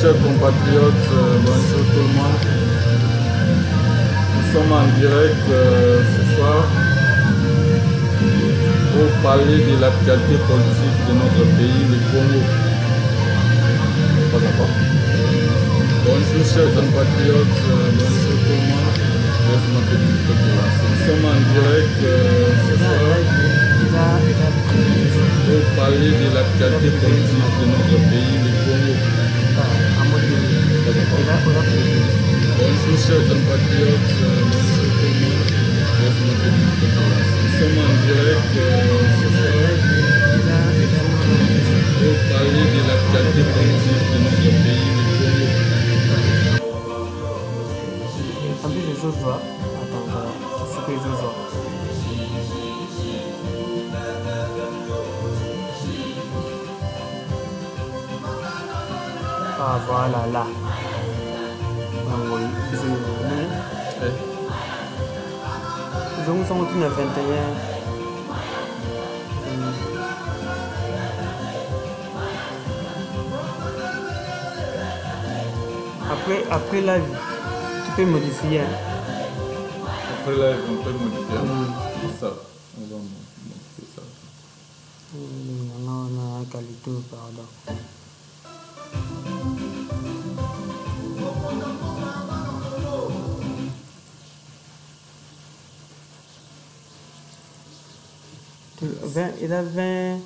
chers compatriotes, bonjour tout le monde. Nous sommes en direct ce soir pour parler de l'actualité politique de notre pays, le Congo. Pas d'accord. Bonjour chers compatriotes, bonjour tout le monde. Nous sommes en direct ce soir pour parler de l'actualité politique de notre pays, le Congo. Bonjour chers compatriotes, bonjour tout le monde. Nous sommes en direct ce soir pour parler de l'actualité politique de notre pays, le Congo. En plus de Joshua, attends, voilà, c'est que Joshua. Ah voilà, là. Nous sommes au 21. Après la vie, tu peux modifier. Après là, on peut modifier. C'est ça. C'est ça. Non, qualité, pardon. Il a 20,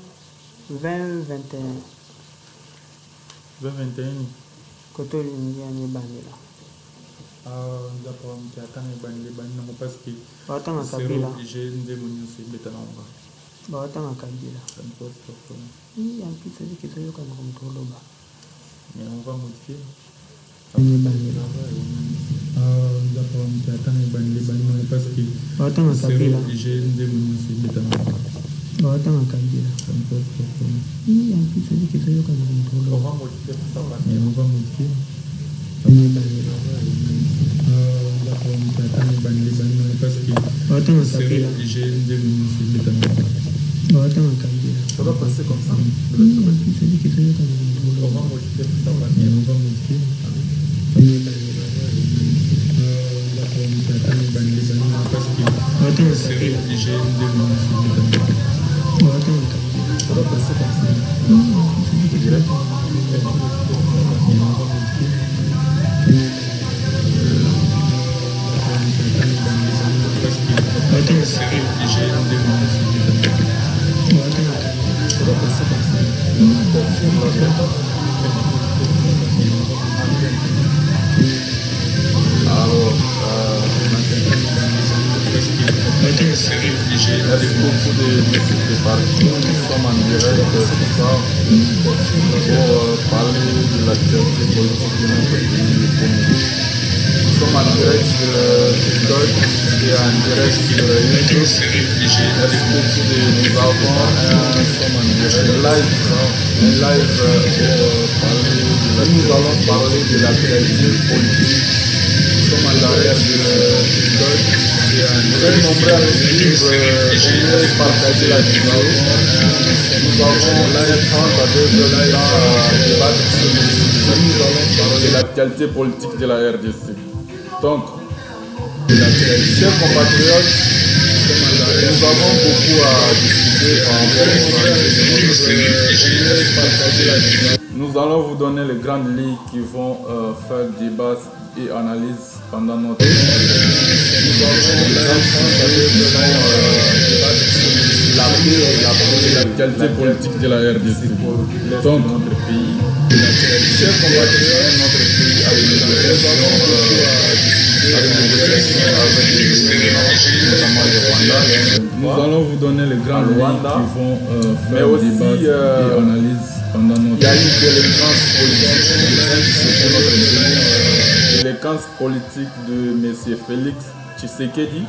21. 21. Côté l'India, il est banni là. D'accord, mais attends, il non parce que Attends, Kabila. j'ai une démonie aussi, mais t'as l'envoi. Attends, Kabila. Ça ne pose pas de problème. Oui, en plus, c'est que c'est comme trop là-bas. Mais on va modifier. Il est banni là. D'accord, mais attends, non parce que Attends, Kabila. j'ai une démonie aussi, mais t'as l'envoi. Attends, Kabila. Ça ne pose pas de problème. Oui, en plus, c'est que c'est comme trop On là-bas. va modifier tout ça, mais on va modifier. Il est banni là. D'accord, mais attends, non parce que Attends, Kabila. j'ai une démonie aussi, mais t'as l'envoi. Attends, Kabila. Ça va passer comme ça. Oui, en plus, c'est que c'est comme trop On là-bas. va modifier tout ça, mais on va modifier. Il est banni là. D'accord, mais attends, non parce que Attends, Kabila. j'ai une démonie aussi, mais t'as l'envoi. Attends, Kabila. Ça va passer comme ça. Oui, en plus, c'est que c'est comme Merci beaucoup de partout. Nous sommes en direct ce soir pour parler de l'actualité politique de notre pays, le Congo. Nous sommes en direct sur TikTok et en direct sur YouTube. Merci beaucoup de nous avoir. Nous sommes en direct live pour parler nous allons parler de l'actualité politique. Nous sommes en direct sur TikTok. Vous êtes nombreux à nous suivre et partager la vidéo. Nous avons live 30 à 2 heures de temps à débattre sur le sujet. Nous allons parler de l'actualité politique de la RDC. Donc, chers compatriotes, nous avons beaucoup à discuter par rapport. Nous allons vous donner les grandes lignes qui vont faire débat et analyse pendant notre l'actualité politique de la RDC. Donc, notre pays, chers compatriotes, notre pays a une nous allons vous donner les grandes lignes qui vont faire débat et analyse pendant notre. Il y a une délinquance politique, délinquance politique de M. Félix Tshisekedi.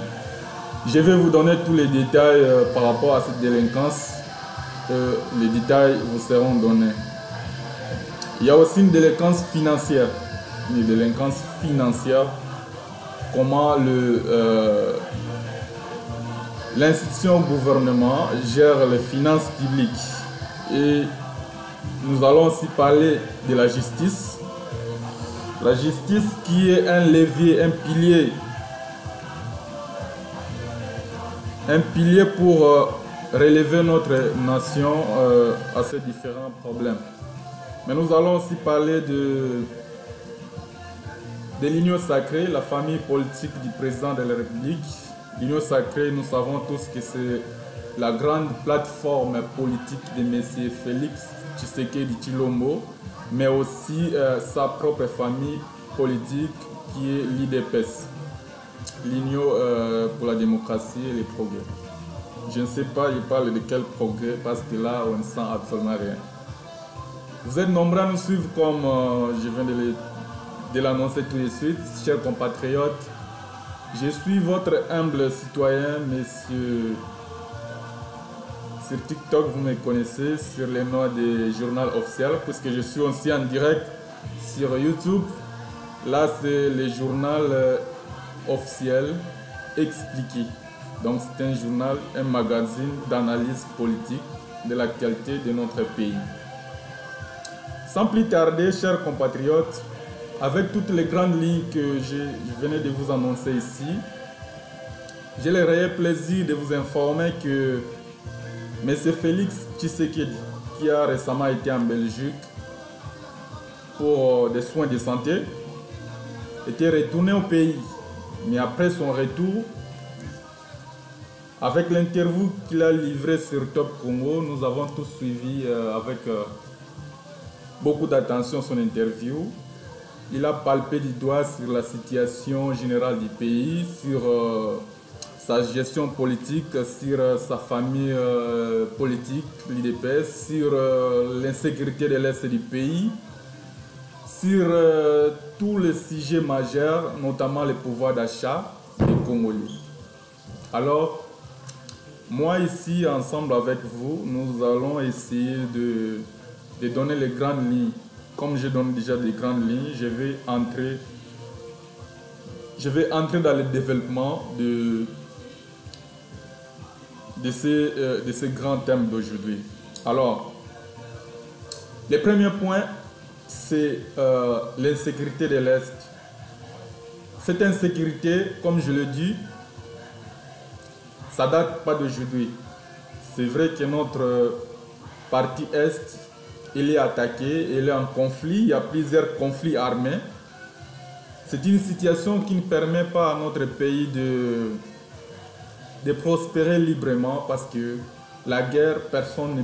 Je vais vous donner tous les détails par rapport à cette délinquance. Les détails vous seront donnés. Il y a aussi une délinquance financière. Une délinquance financière. Comment l'institution gouvernement gère les finances publiques. Et nous allons aussi parler de la justice. La justice qui est un levier, un pilier pour relever notre nation à ces différents problèmes. Mais nous allons aussi parler de l'union sacrée, la famille politique du président de la République. L'union sacrée, nous savons tous que c'est la grande plateforme politique de M. Félix Tshisekedi Tshilombo, mais aussi sa propre famille politique qui est l'UDPS, l'Union pour la démocratie et les progrès. Je ne sais pas, il parle de quel progrès, parce que là, on ne sent absolument rien. Vous êtes nombreux à nous suivre comme je viens de l'annoncer tout de suite, chers compatriotes. Je suis votre humble citoyen, monsieur. Sur TikTok, vous me connaissez sur le nom de Journal Officiel, puisque je suis aussi en direct sur YouTube. Là, c'est le Journal Officiel expliqué. Donc, c'est un journal, un magazine d'analyse politique de l'actualité de notre pays. Sans plus tarder, chers compatriotes, avec toutes les grandes lignes que je venais de vous annoncer ici, j'ai le réel plaisir de vous informer que M. Félix Tshisekedi, qui a récemment été en Belgique pour des soins de santé, était retourné au pays. Mais après son retour, avec l'interview qu'il a livrée sur Top Congo, nous avons tous suivi avec beaucoup d'attention son interview. Il a palpé du doigt sur la situation générale du pays, sur sa gestion politique, sur sa famille politique, l'UDPS, sur l'insécurité de l'Est du pays, sur tous les sujets majeurs, notamment le pouvoir d'achat des Congolais. Alors, moi ici, ensemble avec vous, nous allons essayer de donner les grandes lignes. Comme je donne déjà des grandes lignes, je vais entrer dans le développement de ces grands thèmes d'aujourd'hui. Alors, le premier point, c'est l'insécurité de l'Est. Cette insécurité, comme je le dis, ça ne date pas d'aujourd'hui. C'est vrai que notre partie Est, il est attaqué, il est en conflit, il y a plusieurs conflits armés. C'est une situation qui ne permet pas à notre pays de prospérer librement, parce que la guerre, personne ne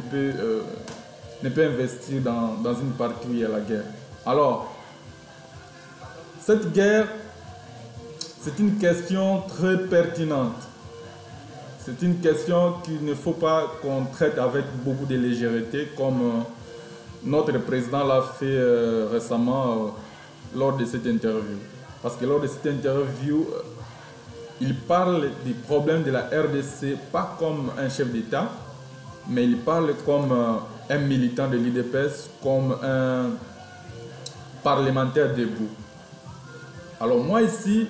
peut investir dans une partie où il y a la guerre. Alors, cette guerre, c'est une question très pertinente. C'est une question qu'il ne faut pas qu'on traite avec beaucoup de légèreté, comme notre président l'a fait récemment lors de cette interview. Parce que lors de cette interview, il parle des problèmes de la RDC, pas comme un chef d'État, mais il parle comme un militant de l'UDPS, comme un parlementaire debout. Alors moi ici,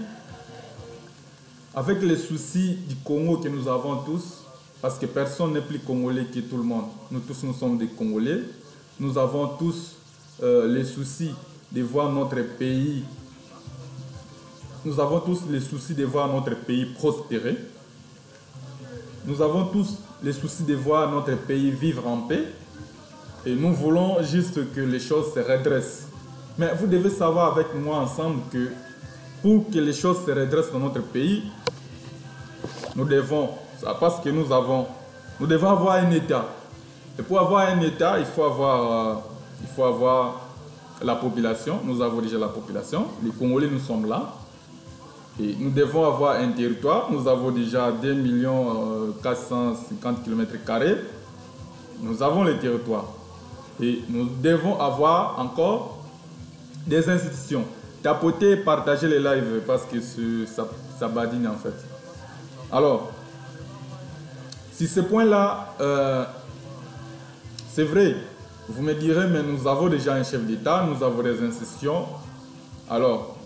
avec les soucis du Congo que nous avons tous, parce que personne n'est plus congolais que tout le monde, nous tous nous sommes des Congolais, nous avons tous les soucis de voir notre pays, nous avons tous les soucis de voir notre pays prospérer, nous avons tous les soucis de voir notre pays vivre en paix, et nous voulons juste que les choses se redressent. Mais vous devez savoir avec moi ensemble que pour que les choses se redressent dans notre pays, nous devons avoir un État. Et pour avoir un État, il faut avoir la population. Nous avons déjà la population. Les Congolais, nous sommes là. Et nous devons avoir un territoire. Nous avons déjà 2 450 km². Nous avons le territoire. Et nous devons avoir encore des institutions. Tapoter et partager les lives parce que ça badine en fait. Alors, si ce point-là, c'est vrai, vous me direz, mais nous avons déjà un chef d'État, nous avons des institutions. Alors,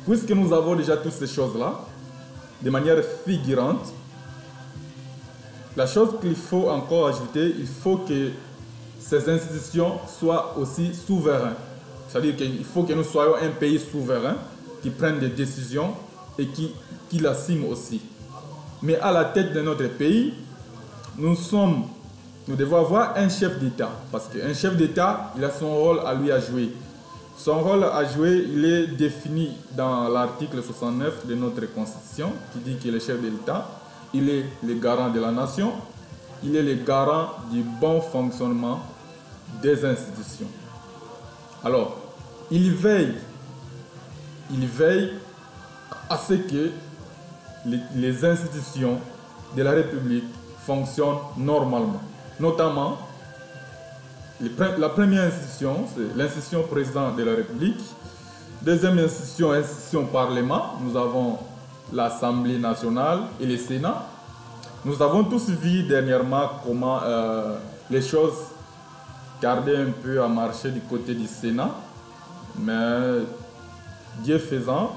puisque nous avons déjà toutes ces choses-là, de manière figurante, la chose qu'il faut encore ajouter, il faut que ces institutions soient aussi souveraines. C'est-à-dire qu'il faut que nous soyons un pays souverain qui prenne des décisions et qui l'assume aussi. Mais à la tête de notre pays, nous devons avoir un chef d'État. Parce qu'un chef d'État, il a son rôle à lui à jouer. Son rôle à jouer, il est défini dans l'article 69 de notre Constitution, qui dit que le chef de l'État, il est le garant de la nation, il est le garant du bon fonctionnement des institutions. Alors, il veille à ce que les institutions de la République fonctionnent normalement. Notamment, la première institution, c'est l'institution président de la République. Deuxième institution Parlement. Nous avons l'Assemblée nationale et le Sénat. Nous avons tous vu dernièrement comment les choses tardaient un peu à marcher du côté du Sénat. Mais Dieu faisant,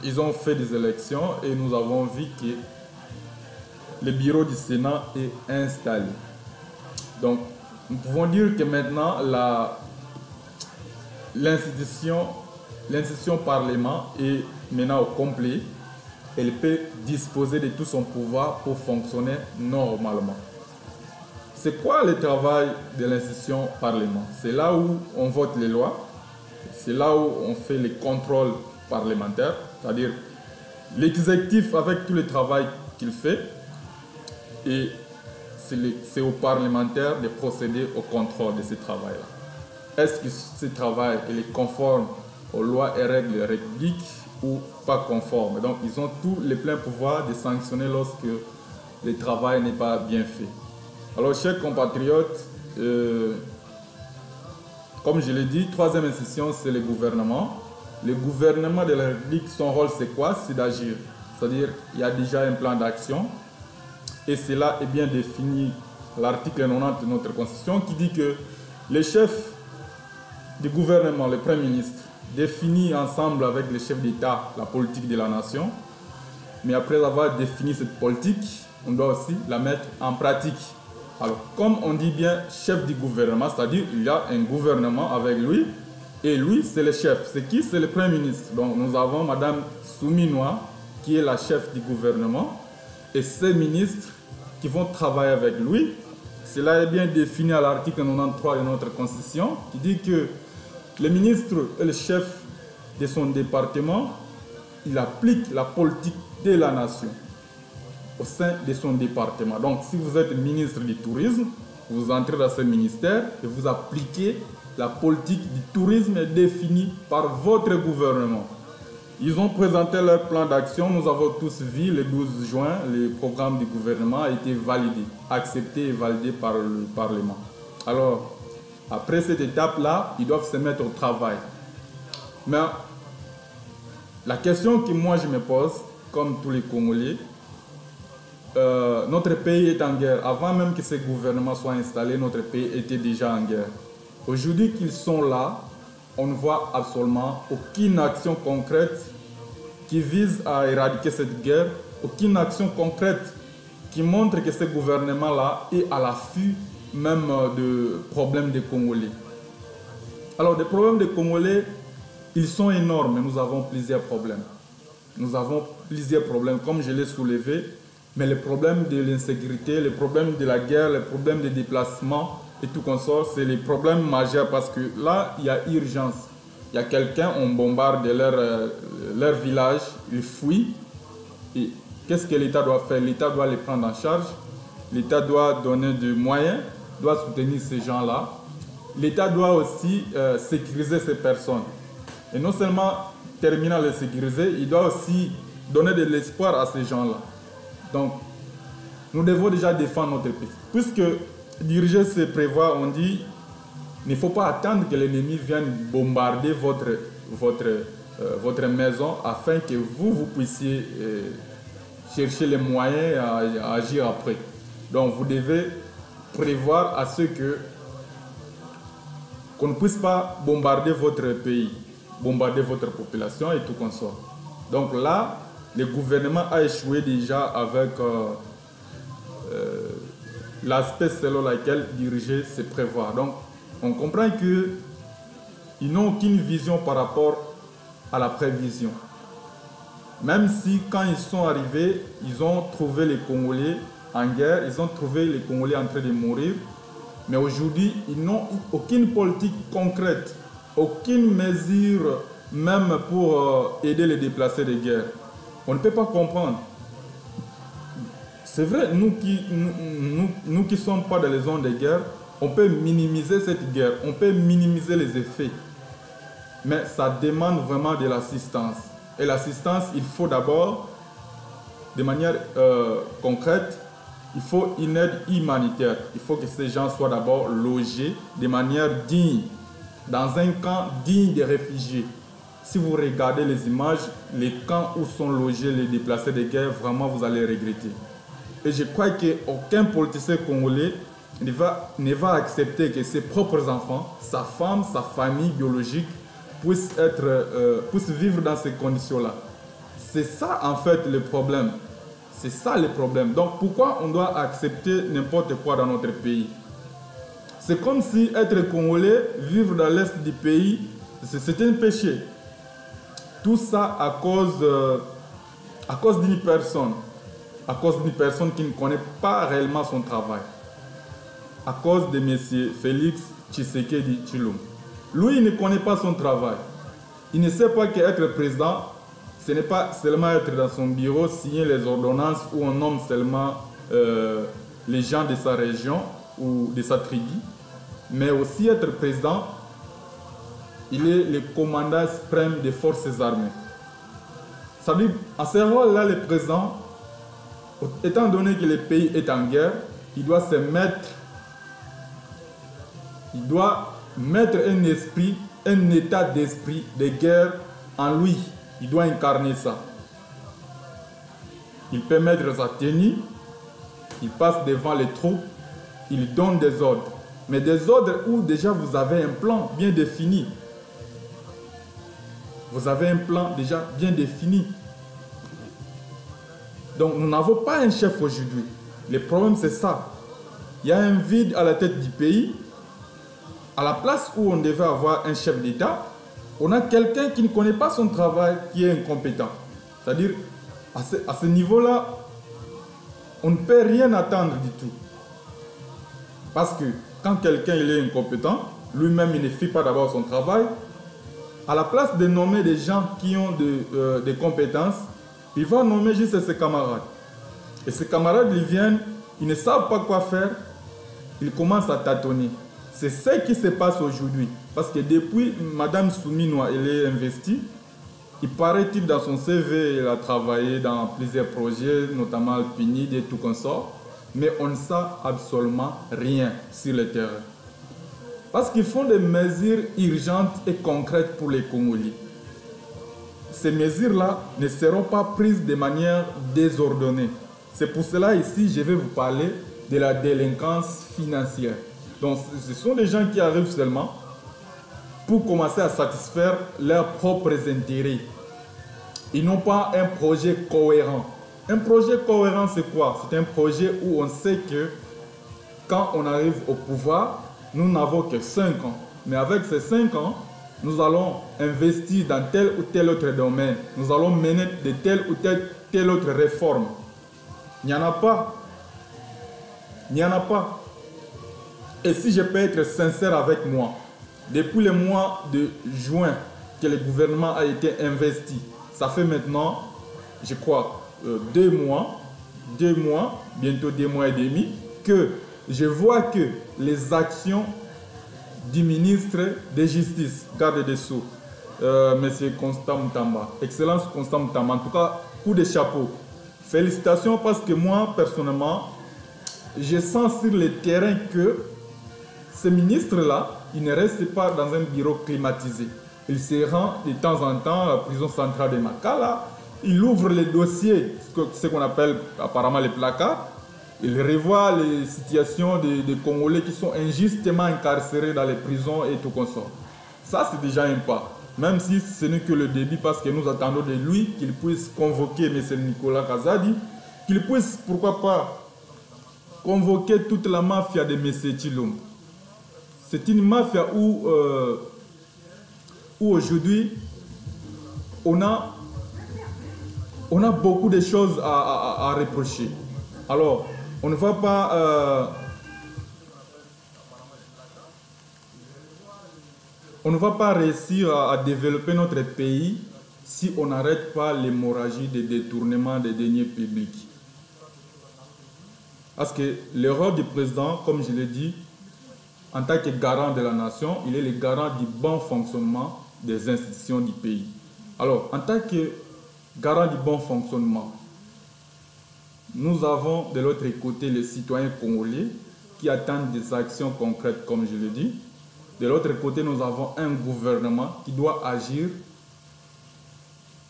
ils ont fait des élections et nous avons vu que le bureau du Sénat est installé. Donc, nous pouvons dire que maintenant, l'institution Parlement est maintenant au complet. Elle peut disposer de tout son pouvoir pour fonctionner normalement. C'est quoi le travail de l'institution Parlement? C'est là où on vote les lois, c'est là où on fait les contrôles parlementaires, c'est-à-dire l'exécutif avec tout le travail qu'il fait, et c'est aux parlementaires de procéder au contrôle de ce travail-là. Est-ce que ce travail est conforme aux lois et règles de la République ou pas conforme? Donc, ils ont tous les pleins pouvoirs de sanctionner lorsque le travail n'est pas bien fait. Alors, chers compatriotes, comme je l'ai dit, troisième institution, c'est le gouvernement. Le gouvernement de la République, son rôle, c'est quoi? C'est d'agir. C'est-à-dire, il y a déjà un plan d'action. Et cela est bien défini à l'article 90 de notre Constitution qui dit que le chef du gouvernement, le Premier ministre, définit ensemble avec le chef d'État la politique de la nation. Mais après avoir défini cette politique, on doit aussi la mettre en pratique. Alors, comme on dit bien chef du gouvernement, c'est-à-dire il y a un gouvernement avec lui, et lui, c'est le chef. C'est qui? C'est le Premier ministre. Donc, nous avons Madame Souminois, qui est la chef du gouvernement, et ses ministres qui vont travailler avec lui. Cela est bien défini à l'article 93 de notre Constitution, qui dit que le ministre est le chef de son département, il applique la politique de la nation au sein de son département. Donc, si vous êtes ministre du tourisme, vous entrez dans ce ministère et vous appliquez la politique du tourisme définie par votre gouvernement. Ils ont présenté leur plan d'action. Nous avons tous vu le 12 juin, le programme du gouvernement a été validé, accepté et validé par le Parlement. Alors, après cette étape-là, ils doivent se mettre au travail. Mais la question que moi je me pose, comme tous les Congolais, notre pays est en guerre. Avant même que ce gouvernement soit installé, notre pays était déjà en guerre. Aujourd'hui qu'ils sont là, on ne voit absolument aucune action concrète qui vise à éradiquer cette guerre, aucune action concrète qui montre que ce gouvernement-là est à l'affût même de problèmes des Congolais. Alors, des problèmes des Congolais, ils sont énormes, nous avons plusieurs problèmes. Nous avons plusieurs problèmes, comme je l'ai soulevé, mais les problèmes de l'insécurité, les problèmes de la guerre, les problèmes de déplacement et tout consort, c'est les problèmes majeurs parce que là, il y a urgence. Il y a quelqu'un, on bombarde leur village, ils fuient. Et qu'est-ce que l'État doit faire? L'État doit les prendre en charge. L'État doit donner des moyens, doit soutenir ces gens-là. L'État doit aussi sécuriser ces personnes. Et non seulement terminer à les sécuriser, il doit aussi donner de l'espoir à ces gens-là. Donc, nous devons déjà défendre notre pays. Puisque diriger, c'est prévoir, on dit, il ne faut pas attendre que l'ennemi vienne bombarder votre maison afin que vous puissiez chercher les moyens à agir après. Donc, vous devez prévoir à ce qu'on ne puisse pas bombarder votre pays, bombarder votre population et tout consort. Donc là, le gouvernement a échoué déjà avec l'aspect selon lequel diriger, c'est prévoir. Donc, on comprend que ils n'ont aucune vision par rapport à la prévision. Même si quand ils sont arrivés, ils ont trouvé les Congolais en guerre, ils ont trouvé les Congolais en train de mourir, mais aujourd'hui, ils n'ont aucune politique concrète, aucune mesure même pour aider les déplacés de guerre. On ne peut pas comprendre. C'est vrai, nous qui ne sommes pas dans les zones de guerre, on peut minimiser cette guerre, on peut minimiser les effets. Mais ça demande vraiment de l'assistance. Et l'assistance, il faut d'abord, de manière concrète, il faut une aide humanitaire. Il faut que ces gens soient d'abord logés de manière digne, dans un camp digne des réfugiés. Si vous regardez les images, les camps où sont logés les déplacés de guerre, vraiment vous allez regretter. Et je crois qu'aucun politicien congolais ne va accepter que ses propres enfants, sa femme, sa famille biologique puissent vivre dans ces conditions-là. C'est ça en fait le problème. C'est ça le problème. Donc pourquoi on doit accepter n'importe quoi dans notre pays? C'est comme si être congolais, vivre dans l'est du pays, c'est un péché. Tout ça à cause d'une personne. À cause d'une personne qui ne connaît pas réellement son travail. À cause de M. Félix Tshisekedi Tshilombo. Lui, il ne connaît pas son travail. Il ne sait pas qu'être président, ce n'est pas seulement être dans son bureau, signer les ordonnances où on nomme seulement les gens de sa région ou de sa tribu, mais aussi être président, il est le commandant suprême des forces armées. Ça veut dire, à ce rôle-là, le président, étant donné que le pays est en guerre, il doit mettre un esprit, un état d'esprit de guerre en lui. Il doit incarner ça. Il peut mettre sa tenue, il passe devant les troupes, il donne des ordres. Mais des ordres où déjà vous avez un plan bien défini. Vous avez un plan déjà bien défini. Donc nous n'avons pas un chef aujourd'hui. Le problème c'est ça. Il y a un vide à la tête du pays. À la place où on devait avoir un chef d'État, on a quelqu'un qui ne connaît pas son travail, qui est incompétent. C'est-à-dire, à ce niveau-là, on ne peut rien attendre du tout. Parce que quand quelqu'un est incompétent, lui-même il ne fait pas d'abord son travail, à la place de nommer des gens qui ont des compétences, il va nommer juste ses camarades. Et ces camarades, ils viennent, ils ne savent pas quoi faire, ils commencent à tâtonner. C'est ce qui se passe aujourd'hui. Parce que depuis Mme Souminoua, elle est investie, il paraît-il dans son CV, elle a travaillé dans plusieurs projets, notamment le PNID et tout consort, mais on ne sait absolument rien sur le terrain. Parce qu'ils font des mesures urgentes et concrètes pour les Congolais. Ces mesures-là ne seront pas prises de manière désordonnée. C'est pour cela ici, je vais vous parler de la délinquance financière. Donc, ce sont des gens qui arrivent seulement pour commencer à satisfaire leurs propres intérêts. Ils n'ont pas un projet cohérent. Un projet cohérent, c'est quoi? C'est un projet où on sait que quand on arrive au pouvoir, nous n'avons que 5 ans. Mais avec ces 5 ans, nous allons investir dans tel ou tel autre domaine. Nous allons mener de telle ou telle autre réforme. Il n'y en a pas. Il n'y en a pas. Et si je peux être sincère avec moi, depuis le mois de juin que le gouvernement a été investi, ça fait maintenant, je crois, 2 mois, bientôt 2 mois et demi, que je vois que les actions du ministre de Justice, garde des Sceaux, M. Constant Mutamba, Excellence Constant Mutamba, en tout cas, coup de chapeau. Félicitations parce que moi, personnellement, je sens sur le terrain que ce ministre-là, il ne reste pas dans un bureau climatisé. Il se rend de temps en temps à la prison centrale de Makala. Il ouvre les dossiers, ce qu'on appelle apparemment les placards. Il revoit les situations des Congolais qui sont injustement incarcérés dans les prisons et tout consort. Ça, c'est déjà un pas. Même si ce n'est que le début, parce que nous attendons de lui qu'il puisse convoquer M. Nicolas Kazadi, qu'il puisse, pourquoi pas, convoquer toute la mafia de M. Tshilombo. C'est une mafia où où aujourd'hui, on a beaucoup de choses à reprocher. Alors, on ne va pas... on ne va pas réussir à développer notre pays si on n'arrête pas l'hémorragie des détournements des deniers publics. Parce que le rôle du président, comme je l'ai dit, en tant que garant de la nation, il est le garant du bon fonctionnement des institutions du pays. Alors, en tant que garant du bon fonctionnement, nous avons de l'autre côté les citoyens congolais qui attendent des actions concrètes, comme je l'ai dit. De l'autre côté, nous avons un gouvernement qui doit agir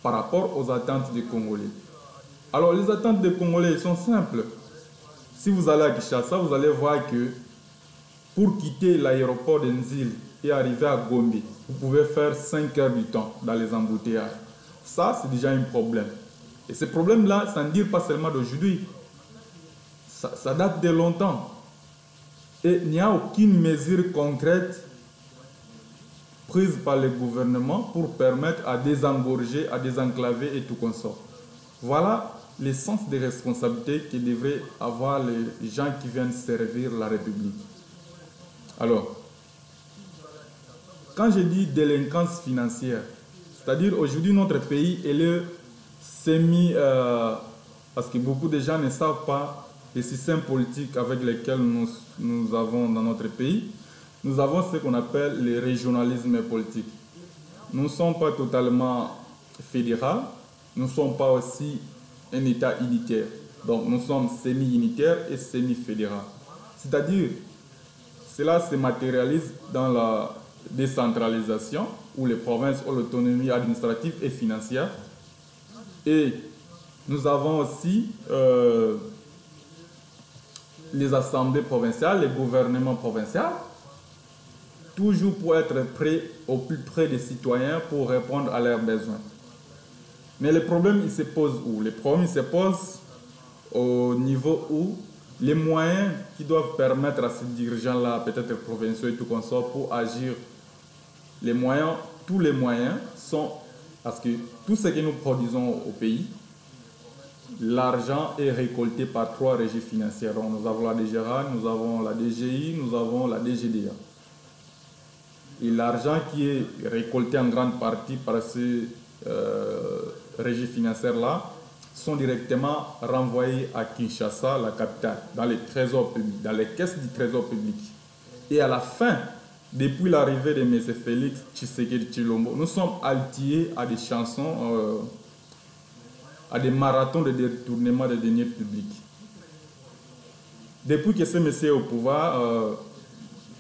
par rapport aux attentes des Congolais. Alors, les attentes des Congolais sont simples. Si vous allez à Kinshasa, vous allez voir que pour quitter l'aéroport de Nzil et arriver à Gombe, vous pouvez faire 5 heures du temps dans les embouteillages. Ça, c'est déjà un problème. Et ce problème-là, ça ne dit pas seulement d'aujourd'hui. Ça date de longtemps. Et il n'y a aucune mesure concrète prise par le gouvernement pour permettre à désengorger, à désenclaver et tout consort. Voilà le sens des responsabilités que devraient avoir les gens qui viennent servir la République. Alors, quand je dis délinquance financière, c'est-à-dire aujourd'hui notre pays est semi... parce que beaucoup de gens ne savent pas les systèmes politiques avec lesquels nous avons dans notre pays. Nous avons ce qu'on appelle le régionalisme politique. Nous ne sommes pas totalement fédéral, nous ne sommes pas aussi un État unitaire. Donc nous sommes semi-unitaires et semi-fédéral. C'est-à-dire, cela se matérialise dans la décentralisation, où les provinces ont l'autonomie administrative et financière. Et nous avons aussi les assemblées provinciales, les gouvernements provinciaux, toujours pour être prêt au plus près des citoyens pour répondre à leurs besoins. Mais le problème, il se pose où? Le problème, il se pose au niveau où les moyens qui doivent permettre à ces dirigeants-là, peut-être provinciaux et tout consort, pour agir, les moyens, tous les moyens sont... Parce que tout ce que nous produisons au pays, l'argent est récolté par 3 régies financières. Donc, nous avons la DGRA, nous avons la DGI, nous avons la DGDA. Et l'argent qui est récolté en grande partie par ces régies financières-là sont directement renvoyés à Kinshasa, la capitale, dans les trésors publics, dans les caisses du trésor public. Et à la fin, depuis l'arrivée de M. Félix Tshisekedi Tshilombo, nous sommes altiers à des chansons, à des marathons de détournement des deniers publics. Depuis que ce monsieur est au pouvoir,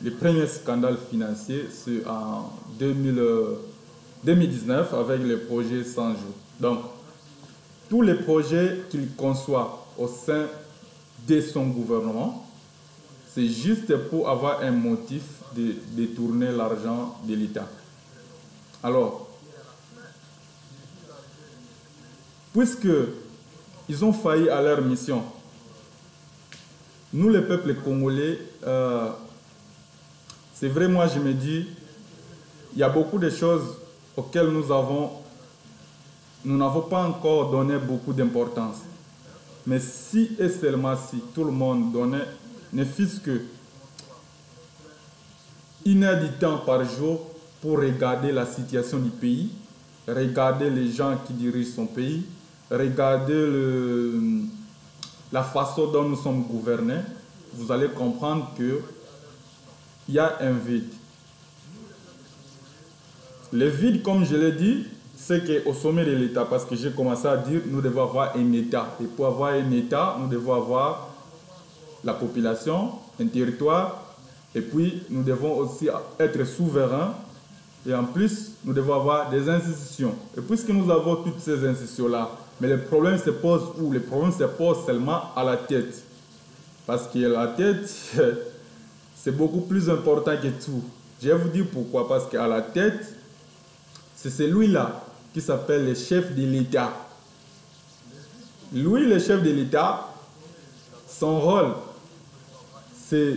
le premier scandale financier, c'est en 2019 avec le projet 100 jours. Donc, tous les projets qu'il conçoit au sein de son gouvernement, c'est juste pour avoir un motif de détourner l'argent de l'État. Alors, puisqu'ils ont failli à leur mission, nous, le peuple congolais, c'est vrai, moi je me dis, il y a beaucoup de choses auxquelles nous n'avons pas encore donné beaucoup d'importance. Mais si et seulement si tout le monde donnait, ne fût-ce que 1 heure du temps par jour pour regarder la situation du pays, regarder les gens qui dirigent son pays, regarder la façon dont nous sommes gouvernés, vous allez comprendre que il y a un vide. Le vide, comme je l'ai dit, c'est qu'au sommet de l'État, parce que j'ai commencé à dire, nous devons avoir un État. Et pour avoir un État, nous devons avoir la population, un territoire, et puis nous devons aussi être souverains. Et en plus, nous devons avoir des institutions. Et puisque nous avons toutes ces institutions-là, mais le problème se pose où? Le problème se pose seulement à la tête. Parce que la tête, c'est beaucoup plus important que tout. Je vais vous dire pourquoi. Parce qu'à la tête, c'est celui-là qui s'appelle le chef de l'État. Lui, le chef de l'État, son rôle, c'est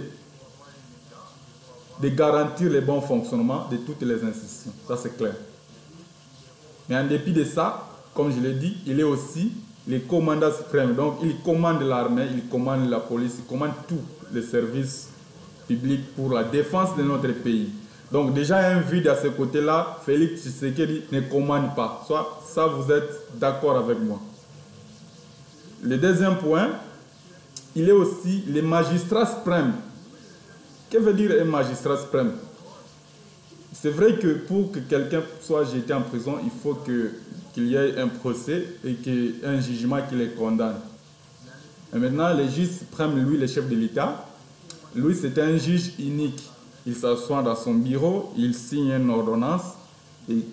de garantir le bon fonctionnement de toutes les institutions. Ça, c'est clair. Mais en dépit de ça, comme je l'ai dit, il est aussi le commandant suprême. Donc, il commande l'armée, il commande la police, il commande tous les services publics pour la défense de notre pays. Donc, déjà, un vide à ce côté-là, Félix Tshisekedi ne commande pas. Soit ça, vous êtes d'accord avec moi. Le deuxième point, il est aussi le magistrat suprême. Que veut dire un magistrat suprême? C'est vrai que pour que quelqu'un soit jeté en prison, il faut qu'il y ait un procès et un jugement qui les condamne. Et maintenant, le juge suprême, lui, le chef de l'État, lui, c'est un juge unique. Il s'assoit dans son bureau, il signe une ordonnance, et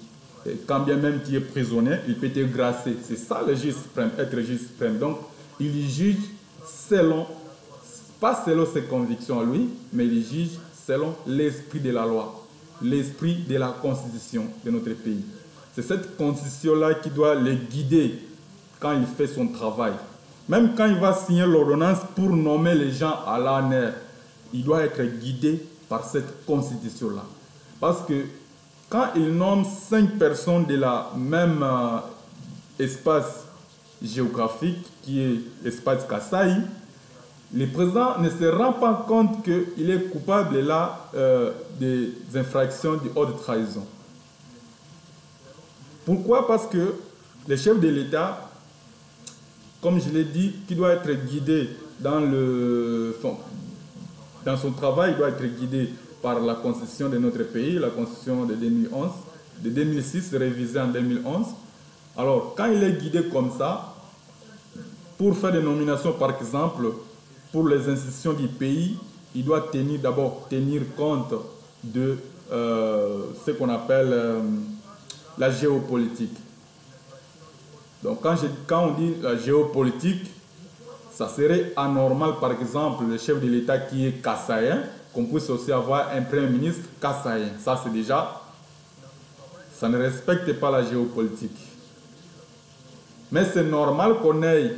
quand bien même qu'il est prisonnier, il peut être gracié. C'est ça le juge suprême, être juge suprême. Donc, il juge selon, pas selon ses convictions à lui, mais il juge selon l'esprit de la loi, l'esprit de la constitution de notre pays. C'est cette constitution-là qui doit le guider quand il fait son travail. Même quand il va signer l'ordonnance pour nommer les gens à l'ANR, il doit être guidé par cette constitution-là. Parce que quand il nomme 5 personnes de la même espace géographique, qui est l'espace Kasaï, le président ne se rend pas compte qu'il est coupable là des infractions de haute trahison. Pourquoi? Parce que le chef de l'État, comme je l'ai dit, qui doit être guidé dans son travail, il doit être guidé par la constitution de notre pays, la constitution de 2011, de 2006, révisée en 2011. Alors, quand il est guidé comme ça, pour faire des nominations, par exemple, pour les institutions du pays, il doit d'abord tenir compte de ce qu'on appelle la géopolitique. Donc, quand on dit la géopolitique, ça serait anormal, par exemple, le chef de l'État qui est kassaïen, qu'on puisse aussi avoir un premier ministre kassaïen. Ça, c'est déjà... Ça ne respecte pas la géopolitique. Mais c'est normal qu'on ait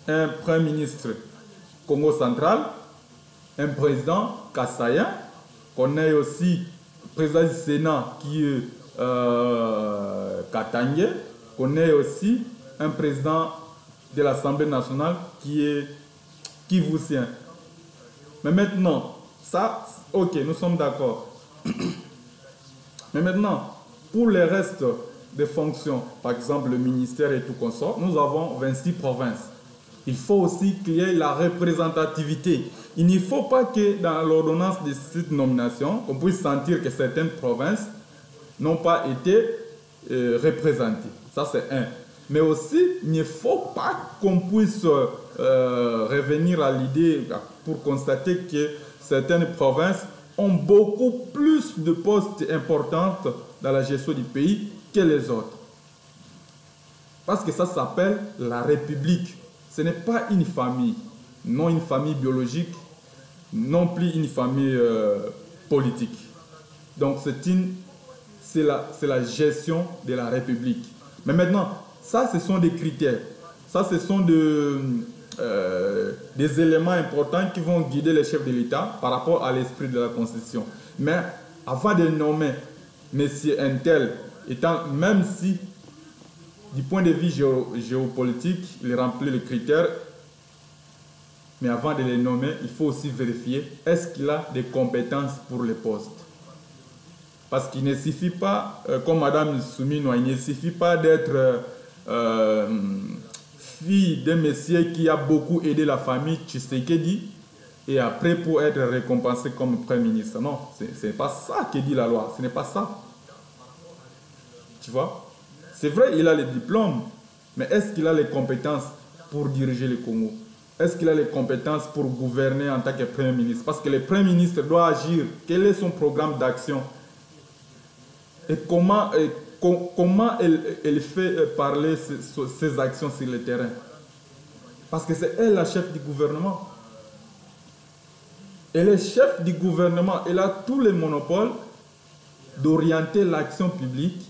un premier ministre Congo central, un président kassaïen, qu'on ait aussi le président du Sénat qui est katangé, qu'on ait aussi un président de l'Assemblée nationale qui est kivusien. Mais maintenant, ça, ok, nous sommes d'accord. Mais maintenant, pour le reste des fonctions, par exemple le ministère et tout consort, nous avons 26 provinces. Il faut aussi qu'il y ait la représentativité. Il ne faut pas que dans l'ordonnance de cette nomination, on puisse sentir que certaines provinces n'ont pas été représentées. Ça, c'est un. Mais aussi, il ne faut pas qu'on puisse revenir à l'idée pour constater que certaines provinces ont beaucoup plus de postes importants dans la gestion du pays que les autres. Parce que ça s'appelle la République. Ce n'est pas une famille, non une famille biologique, non plus une famille politique. Donc c'est la gestion de la République. Mais maintenant, ça ce sont des critères. Ça ce sont des éléments importants qui vont guider les chefs de l'État par rapport à l'esprit de la Constitution. Mais avant de nommer M. Untel, même si du point de vue géopolitique, il remplit les critères, mais avant de les nommer, il faut aussi vérifier est-ce qu'il a des compétences pour le poste. Parce qu'il ne suffit pas, comme Mme Soumino, il ne suffit pas d'être fille d'un monsieur qui a beaucoup aidé la famille Tshisekedi et après pour être récompensé comme Premier ministre. Non, ce n'est pas ça que dit la loi, ce n'est pas ça. Tu vois? C'est vrai, il a les diplômes, mais est-ce qu'il a les compétences pour diriger le Congo? Est-ce qu'il a les compétences pour gouverner en tant que Premier ministre? Parce que le Premier ministre doit agir. Quel est son programme d'action? Et comment elle fait parler ses actions sur le terrain? Parce que c'est elle la chef du gouvernement. Elle est chef du gouvernement. Elle a tous les monopoles d'orienter l'action publique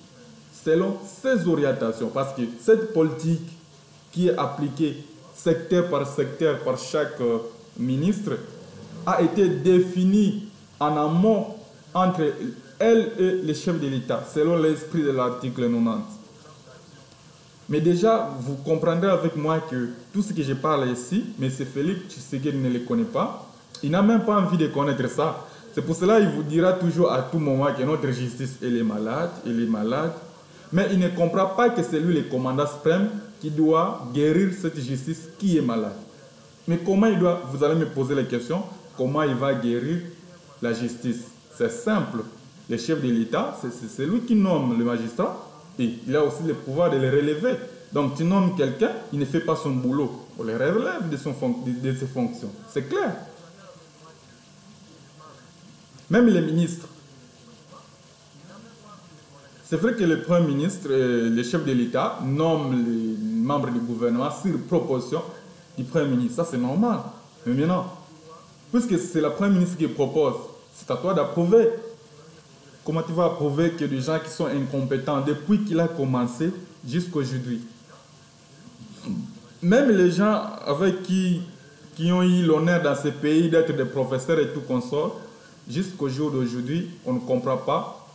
selon ses orientations. Parce que cette politique qui est appliquée secteur par chaque ministre a été définie en amont entre elle et les chefs de l'État, selon l'esprit de l'article 90. Mais déjà, vous comprendrez avec moi que tout ce que je parle ici, M. Félix Tshisekedi ne le connaît pas. Il n'a même pas envie de connaître ça. C'est pour cela qu'il vous dira toujours à tout moment que notre justice, elle est malade, elle est malade. Mais il ne comprend pas que c'est lui le commandant suprême qui doit guérir cette justice qui est malade. Mais comment il doit, vous allez me poser la question, comment il va guérir la justice? C'est simple. Le chef de l'État, c'est lui qui nomme le magistrat et il a aussi le pouvoir de le relever. Donc tu nommes quelqu'un, il ne fait pas son boulot. On le relève de ses fonctions. C'est clair. Même les ministres. C'est vrai que le Premier ministre, le chef de l'État, nomme les membres du gouvernement sur proposition du Premier ministre. Ça, c'est normal. Mais maintenant, puisque c'est le Premier ministre qui propose, c'est à toi d'approuver. Comment tu vas approuver que des gens qui sont incompétents depuis qu'il a commencé jusqu'à aujourd'hui? Même les gens avec qui ont eu l'honneur dans ce pays d'être des professeurs et tout consort, jusqu'au jour d'aujourd'hui, on ne comprend pas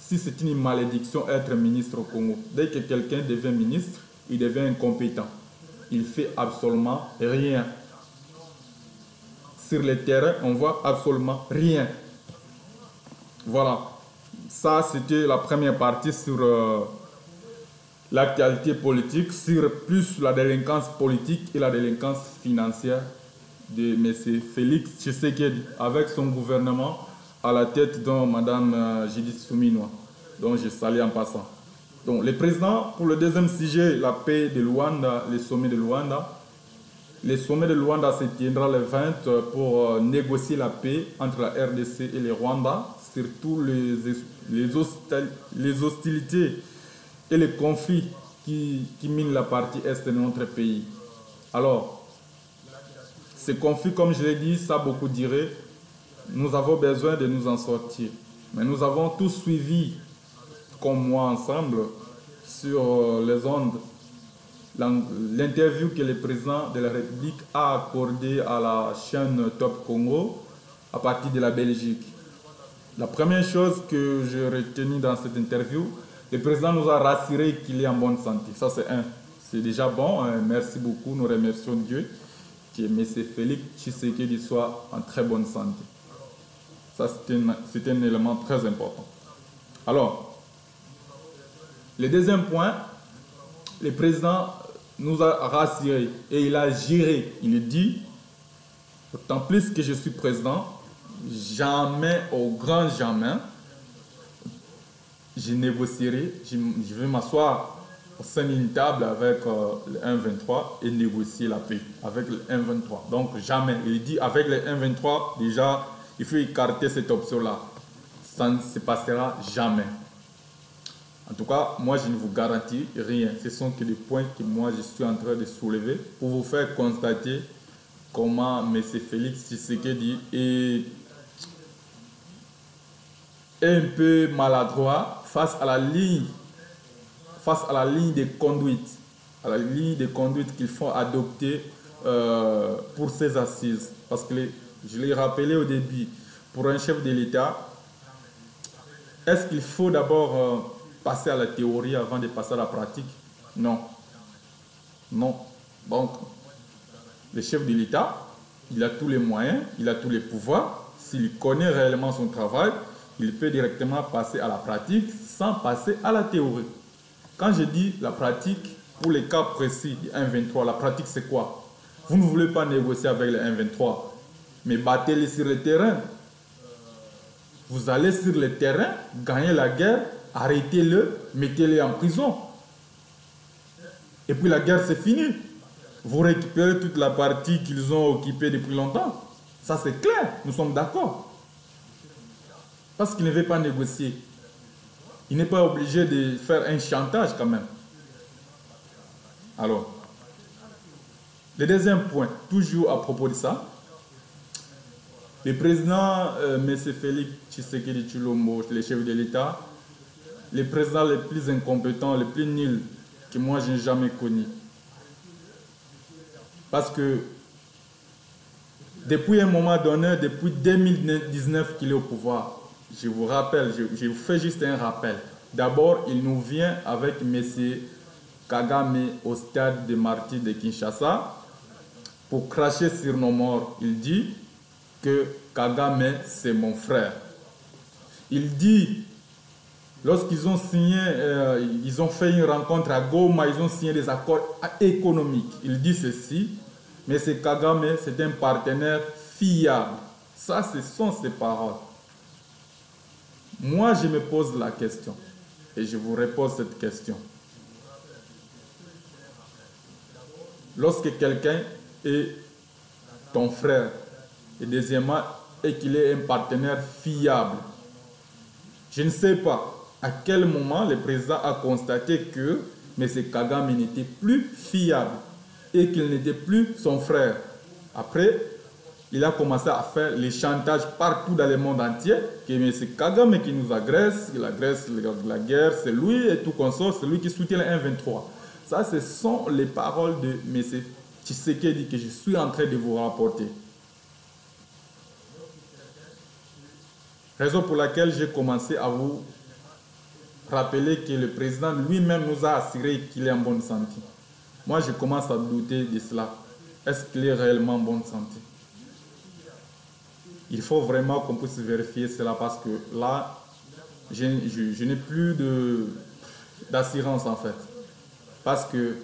si c'est une malédiction être ministre au Congo. Dès que quelqu'un devient ministre, il devient incompétent. Il fait absolument rien. Sur le terrain, on voit absolument rien. Voilà. Ça, c'était la première partie sur l'actualité politique, sur plus la délinquance politique et la délinquance financière de M. Félix Tshisekedi, avec son gouvernement à la tête de Mme Judith Suminwa, dont je salue en passant. Donc, le président, pour le deuxième sujet, la paix de Luanda, le sommet de Luanda. Le sommet de Luanda se tiendra le 20 pour négocier la paix entre la RDC et le Rwanda, surtout les hostilités et les conflits qui minent la partie est de notre pays. Alors, ces conflits, comme je l'ai dit, ça beaucoup dirait, nous avons besoin de nous en sortir. Mais nous avons tous suivi, comme moi ensemble, sur les ondes, l'interview que le président de la République a accordée à la chaîne Top Congo à partir de la Belgique. La première chose que j'ai retenue dans cette interview, le président nous a rassuré qu'il est en bonne santé. Ça, c'est déjà bon. Merci beaucoup. Nous remercions Dieu que M. Félix Tshisekedi soit en très bonne santé. Ça, c'est un élément très important. Alors, le deuxième point, le président nous a rassurés et il a géré. Il dit, autant plus que je suis président, jamais, au grand jamais, je négocierai, je vais m'asseoir au sein d'une table avec le 1-23 et négocier la paix avec le 1-23. Donc jamais. Il dit avec le 1-23, déjà, il faut écarter cette option-là. Ça ne se passera jamais. En tout cas, moi, je ne vous garantis rien. Ce sont que des points que moi, je suis en train de soulever pour vous faire constater comment M. Félix Tshisekedi est un peu maladroit face à la ligne de conduite, à la ligne de conduite qu'il faut adopter pour ces assises. Parce que je l'ai rappelé au début, pour un chef de l'État, est-ce qu'il faut d'abord passer à la théorie avant de passer à la pratique? Non. Non. Donc, le chef de l'État, il a tous les moyens, il a tous les pouvoirs. S'il connaît réellement son travail, il peut directement passer à la pratique sans passer à la théorie. Quand je dis la pratique, pour les cas précis du 1-23, la pratique c'est quoi? Vous ne voulez pas négocier avec le 1-23, mais battez-les sur le terrain. Vous allez sur le terrain, gagnez la guerre, arrêtez-le, mettez-les en prison. Et puis la guerre c'est fini. Vous récupérez toute la partie qu'ils ont occupée depuis longtemps. Ça c'est clair, nous sommes d'accord. Parce qu'il ne veut pas négocier. Il n'est pas obligé de faire un chantage quand même. Alors, le deuxième point, toujours à propos de ça, le président M. Félix Tshisekedi Tshilombo, le chef de l'État, le président le plus incompétent, le plus nul que moi je n'ai jamais connu. Parce que depuis un moment donné, depuis 2019 qu'il est au pouvoir. Je vous rappelle, je vous fais juste un rappel. D'abord, il nous vient avec M. Kagame au stade de martyrs de Kinshasa pour cracher sur nos morts. Il dit que Kagame, c'est mon frère. Il dit, lorsqu'ils ont signé, ils ont fait une rencontre à Goma, ils ont signé des accords économiques. Il dit ceci, mais c'est Kagame, c'est un partenaire fiable. Ça, ce sont ses paroles. Moi, je me pose la question et je vous réponds cette question. Lorsque quelqu'un est ton frère et deuxièmement, et qu'il est un partenaire fiable, je ne sais pas à quel moment le président a constaté que M. Kagame n'était plus fiable et qu'il n'était plus son frère. Après, il a commencé à faire les chantages partout dans le monde entier, que M. Kagame qui nous agresse, il agresse la guerre, c'est lui et tout consort, c'est lui qui soutient le 1-23. Ça, ce sont les paroles de M. Tshisekedi que je suis en train de vous rapporter. Raison pour laquelle j'ai commencé à vous rappeler que le président lui-même nous a assuré qu'il est en bonne santé. Moi, je commence à douter de cela. Est-ce qu'il est réellement en bonne santé? Il faut vraiment qu'on puisse vérifier cela parce que là, je n'ai plus d'assurance en fait. Parce que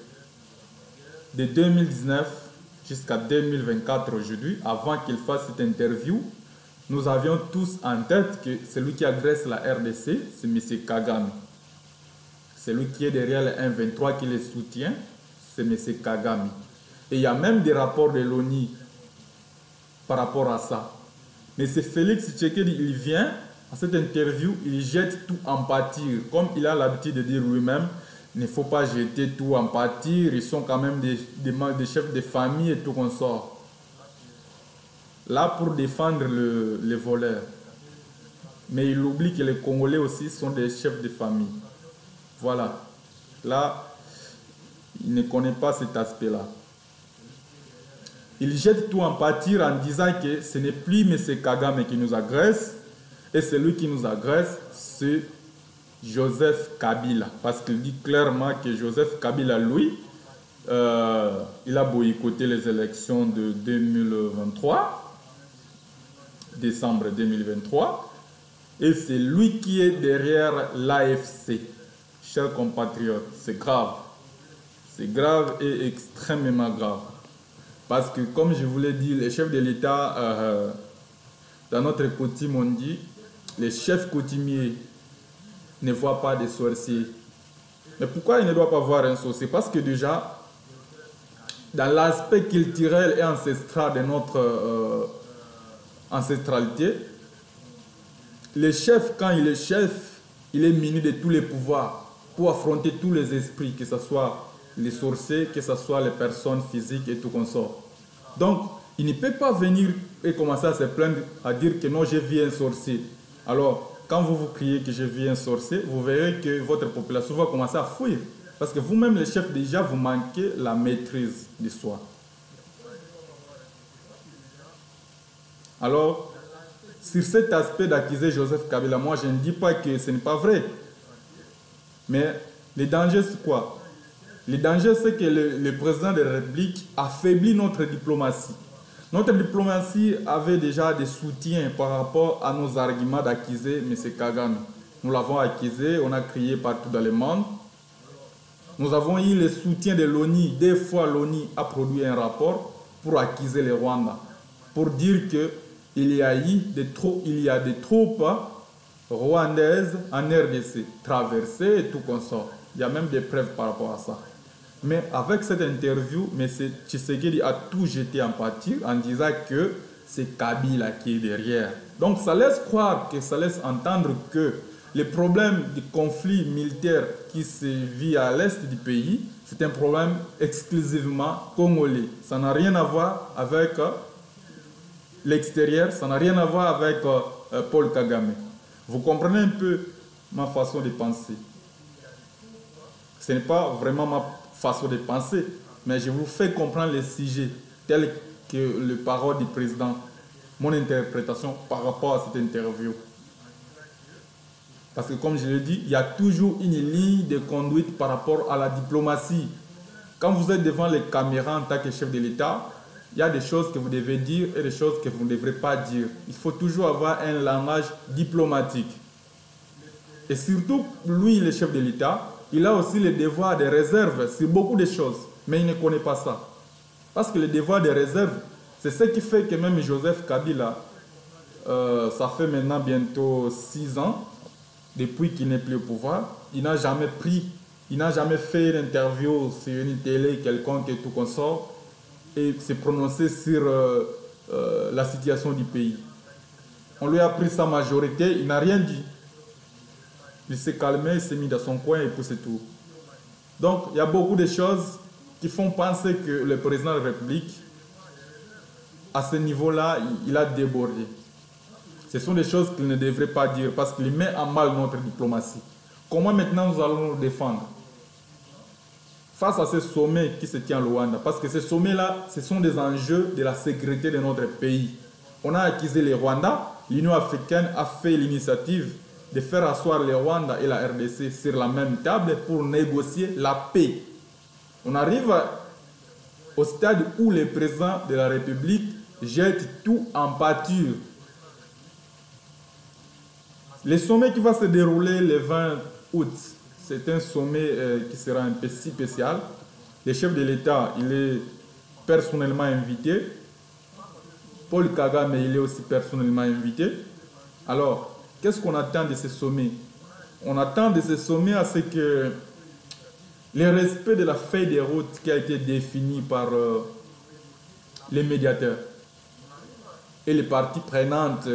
de 2019 jusqu'à 2024 aujourd'hui, avant qu'il fasse cette interview, nous avions tous en tête que celui qui agresse la RDC, c'est M. Kagame. Celui qui est derrière le 1-23 qui les soutient, c'est M. Kagame. Et il y a même des rapports de l'ONU par rapport à ça. Mais c'est Félix Tshisekedi, il vient à cette interview, il jette tout en pâture. Comme il a l'habitude de dire lui-même, il ne faut pas jeter tout en pâture, ils sont quand même des chefs de famille et tout consort. Là pour défendre les voleurs. Mais il oublie que les Congolais aussi sont des chefs de famille. Voilà. Là, il ne connaît pas cet aspect-là. Il jette tout en pâture en disant que ce n'est plus M. Kagame qui nous agresse, et celui qui nous agresse, c'est Joseph Kabila. Parce qu'il dit clairement que Joseph Kabila, lui, il a boycotté les élections de 2023, décembre 2023, et c'est lui qui est derrière l'AFC. Chers compatriotes, c'est grave. C'est grave et extrêmement grave. Parce que, comme je vous l'ai dit, les chefs de l'État, dans notre coutume, on dit, les chefs coutumiers ne voient pas des sorciers. Mais pourquoi ils ne doivent pas voir un sorcier? Parce que déjà, dans l'aspect culturel et ancestral de notre ancestralité, le chef, quand il est chef, il est muni de tous les pouvoirs pour affronter tous les esprits, que ce soit les sorciers, que ce soit les personnes physiques et tout consort. Donc, il ne peut pas venir et commencer à se plaindre, à dire que non, j'ai vu un sorcier. Alors, quand vous criez que j'ai vu un sorcier, vous verrez que votre population va commencer à fuir. Parce que vous-même, les chefs, déjà, vous manquez la maîtrise de soi. Alors, sur cet aspect d'accuser Joseph Kabila, moi, je ne dis pas que ce n'est pas vrai. Mais le danger, c'est quoi? Le danger, c'est que le président de la République affaiblit notre diplomatie. Notre diplomatie avait déjà des soutiens par rapport à nos arguments d'accuser M. Kagame. Nous l'avons accusé, on a crié partout dans le monde. Nous avons eu le soutien de l'ONU. Des fois, l'ONU a produit un rapport pour accuser le Rwanda, pour dire qu'il y a des troupes rwandaises en RDC, traversées et tout consort. Il y a même des preuves par rapport à ça. Mais avec cette interview, M. Tshisekedi a tout jeté en pâture en disant que c'est Kabila qui est derrière. Donc ça laisse croire, ça laisse entendre que le problème du conflit militaire qui se vit à l'est du pays, c'est un problème exclusivement congolais. Ça n'a rien à voir avec l'extérieur, ça n'a rien à voir avec Paul Kagame. Vous comprenez un peu ma façon de penser. Ce n'est pas vraiment ma façon de penser, mais je vous fais comprendre les sujets tels que les paroles du président, mon interprétation par rapport à cette interview. Parce que comme je l'ai dit, il y a toujours une ligne de conduite par rapport à la diplomatie. Quand vous êtes devant les caméras en tant que chef de l'État, il y a des choses que vous devez dire et des choses que vous ne devrez pas dire. Il faut toujours avoir un langage diplomatique. Et surtout, lui, le chef de l'État, il a aussi le devoir de réserve sur beaucoup de choses. Mais il ne connaît pas ça. Parce que le devoir de réserve, c'est ce qui fait que même Joseph Kabila, ça fait maintenant bientôt 6 ans, depuis qu'il n'est plus au pouvoir, il n'a jamais fait une interview sur une télé quelconque et tout consort et s'est prononcé sur la situation du pays. On lui a pris sa majorité, il n'a rien dit. Il s'est calmé, il s'est mis dans son coin et puis c'est tout. Donc, il y a beaucoup de choses qui font penser que le président de la République, à ce niveau-là, il a débordé. Ce sont des choses qu'il ne devrait pas dire parce qu'il met en mal notre diplomatie. Comment maintenant nous allons nous défendre face à ce sommet qui se tient au Rwanda? Parce que ces sommets-là, ce sont des enjeux de la sécurité de notre pays. On a accusé les Rwandais, l'Union africaine a fait l'initiative de faire asseoir les Rwandais et la RDC sur la même table pour négocier la paix. On arrive au stade où le président de la République jette tout en pâture. Le sommet qui va se dérouler le 20 août, c'est un sommet qui sera un peu spécial. Le chef de l'État, il est personnellement invité. Paul Kagame, il est aussi personnellement invité. Alors, qu'est-ce qu'on attend de ce sommet? On attend de ce sommet à ce que le respect de la feuille de route qui a été définie par les médiateurs et les parties prenantes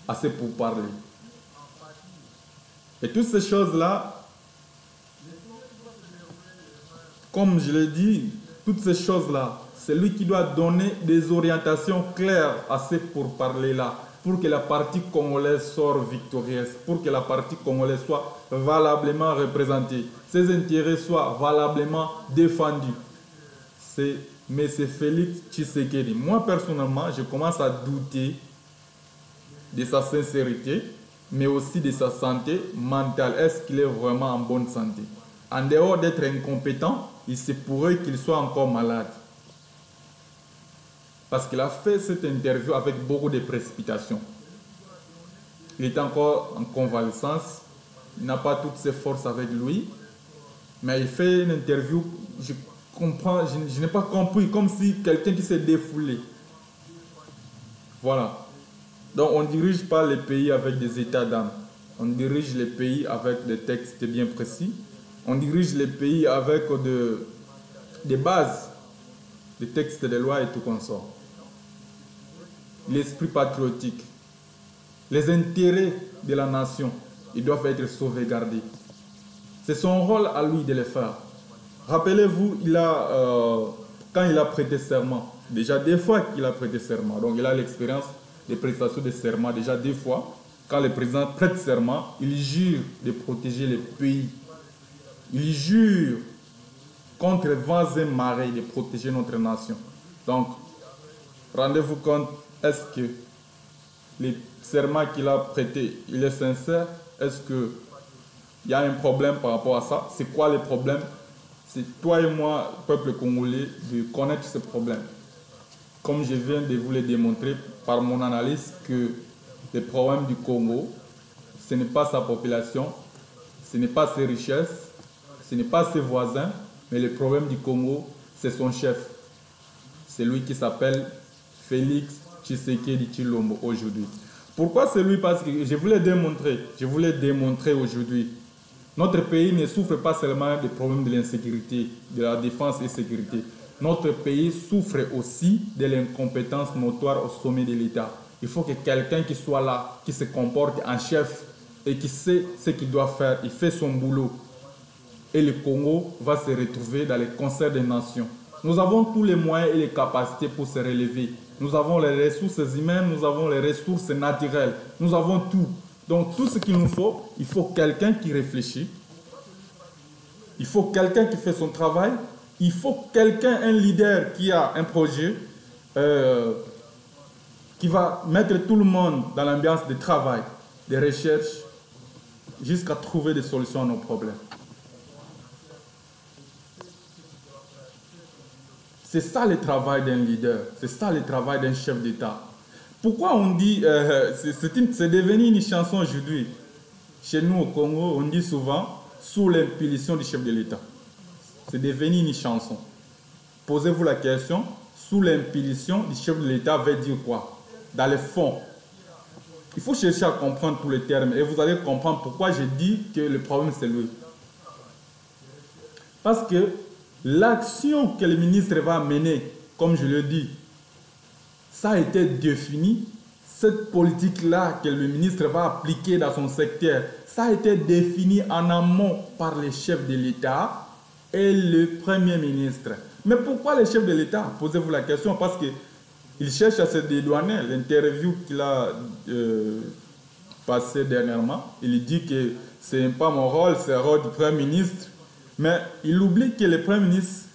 à ce pourparlers. Et toutes ces choses-là, comme je l'ai dit, toutes ces choses-là, c'est lui qui doit donner des orientations claires à ce pourparlers-là, pour que la partie congolaise sorte victorieuse, pour que la partie congolaise soit valablement représentée, ses intérêts soient valablement défendus. C'est M. Félix Tshisekedi. Moi, personnellement, je commence à douter de sa sincérité, mais aussi de sa santé mentale. Est-ce qu'il est vraiment en bonne santé? En dehors d'être incompétent, il se pourrait qu'il soit encore malade. Parce qu'il a fait cette interview avec beaucoup de précipitation. Il est encore en convalescence, il n'a pas toutes ses forces avec lui, mais il fait une interview, je n'ai pas compris, comme si quelqu'un qui s'est défoulé. Voilà. Donc on ne dirige pas les pays avec des états d'âme. On dirige les pays avec des textes bien précis. On dirige les pays avec des bases, des textes de loi et tout consort. L'esprit patriotique, les intérêts de la nation, ils doivent être sauvegardés. C'est son rôle à lui de le faire. Rappelez-vous, quand il a prêté serment, déjà 2 fois qu'il a prêté serment, donc il a l'expérience des prestations de serment déjà 2 fois. Quand le président prête serment, il jure de protéger le pays. Il jure contre vents et marées de protéger notre nation. Donc, rendez-vous compte, est-ce que le serment qu'il a prêté, il est sincère? Est-ce qu'il y a un problème par rapport à ça? C'est quoi le problème? C'est toi et moi, peuple congolais, de connaître ce problème. Comme je viens de vous le démontrer par mon analyse, que le problème du Congo, ce n'est pas sa population, ce n'est pas ses richesses, ce n'est pas ses voisins, mais le problème du Congo, c'est son chef. C'est lui qui s'appelle Félix Tshisekedi Tshilombo aujourd'hui. Pourquoi c'est lui? Parce que je voulais démontrer aujourd'hui. Notre pays ne souffre pas seulement des problèmes de l'insécurité, de la défense et sécurité. Notre pays souffre aussi de l'incompétence notoire au sommet de l'État. Il faut que quelqu'un qui soit là, qui se comporte en chef et qui sait ce qu'il doit faire, il fait son boulot. Et le Congo va se retrouver dans le concert des nations. Nous avons tous les moyens et les capacités pour se relever. Nous avons les ressources humaines, nous avons les ressources naturelles. Nous avons tout. Donc tout ce qu'il nous faut, il faut quelqu'un qui réfléchit. Il faut quelqu'un qui fait son travail. Il faut quelqu'un, un leader qui a un projet, qui va mettre tout le monde dans l'ambiance de travail, de recherche, jusqu'à trouver des solutions à nos problèmes. C'est ça le travail d'un leader, c'est ça le travail d'un chef d'État. Pourquoi on dit, c'est devenu une chanson aujourd'hui. Chez nous au Congo, on dit souvent, sous l'impulsion du chef de l'État. C'est devenu une chanson. Posez-vous la question, sous l'impulsion du chef de l'État veut dire quoi? Dans le fond. Il faut chercher à comprendre tous les termes et vous allez comprendre pourquoi j'ai dit que le problème c'est lui. Parce que l'action que le ministre va mener, comme je le dis, ça a été défini. Cette politique-là que le ministre va appliquer dans son secteur, ça a été défini en amont par les chefs de l'État et le Premier ministre. Mais pourquoi les chefs de l'État? Posez-vous la question, parce qu'il cherche à se dédouaner. L'interview qu'il a passé dernièrement, il dit que ce n'est pas mon rôle, c'est le rôle du Premier ministre. Mais il oublie que le Premier ministre,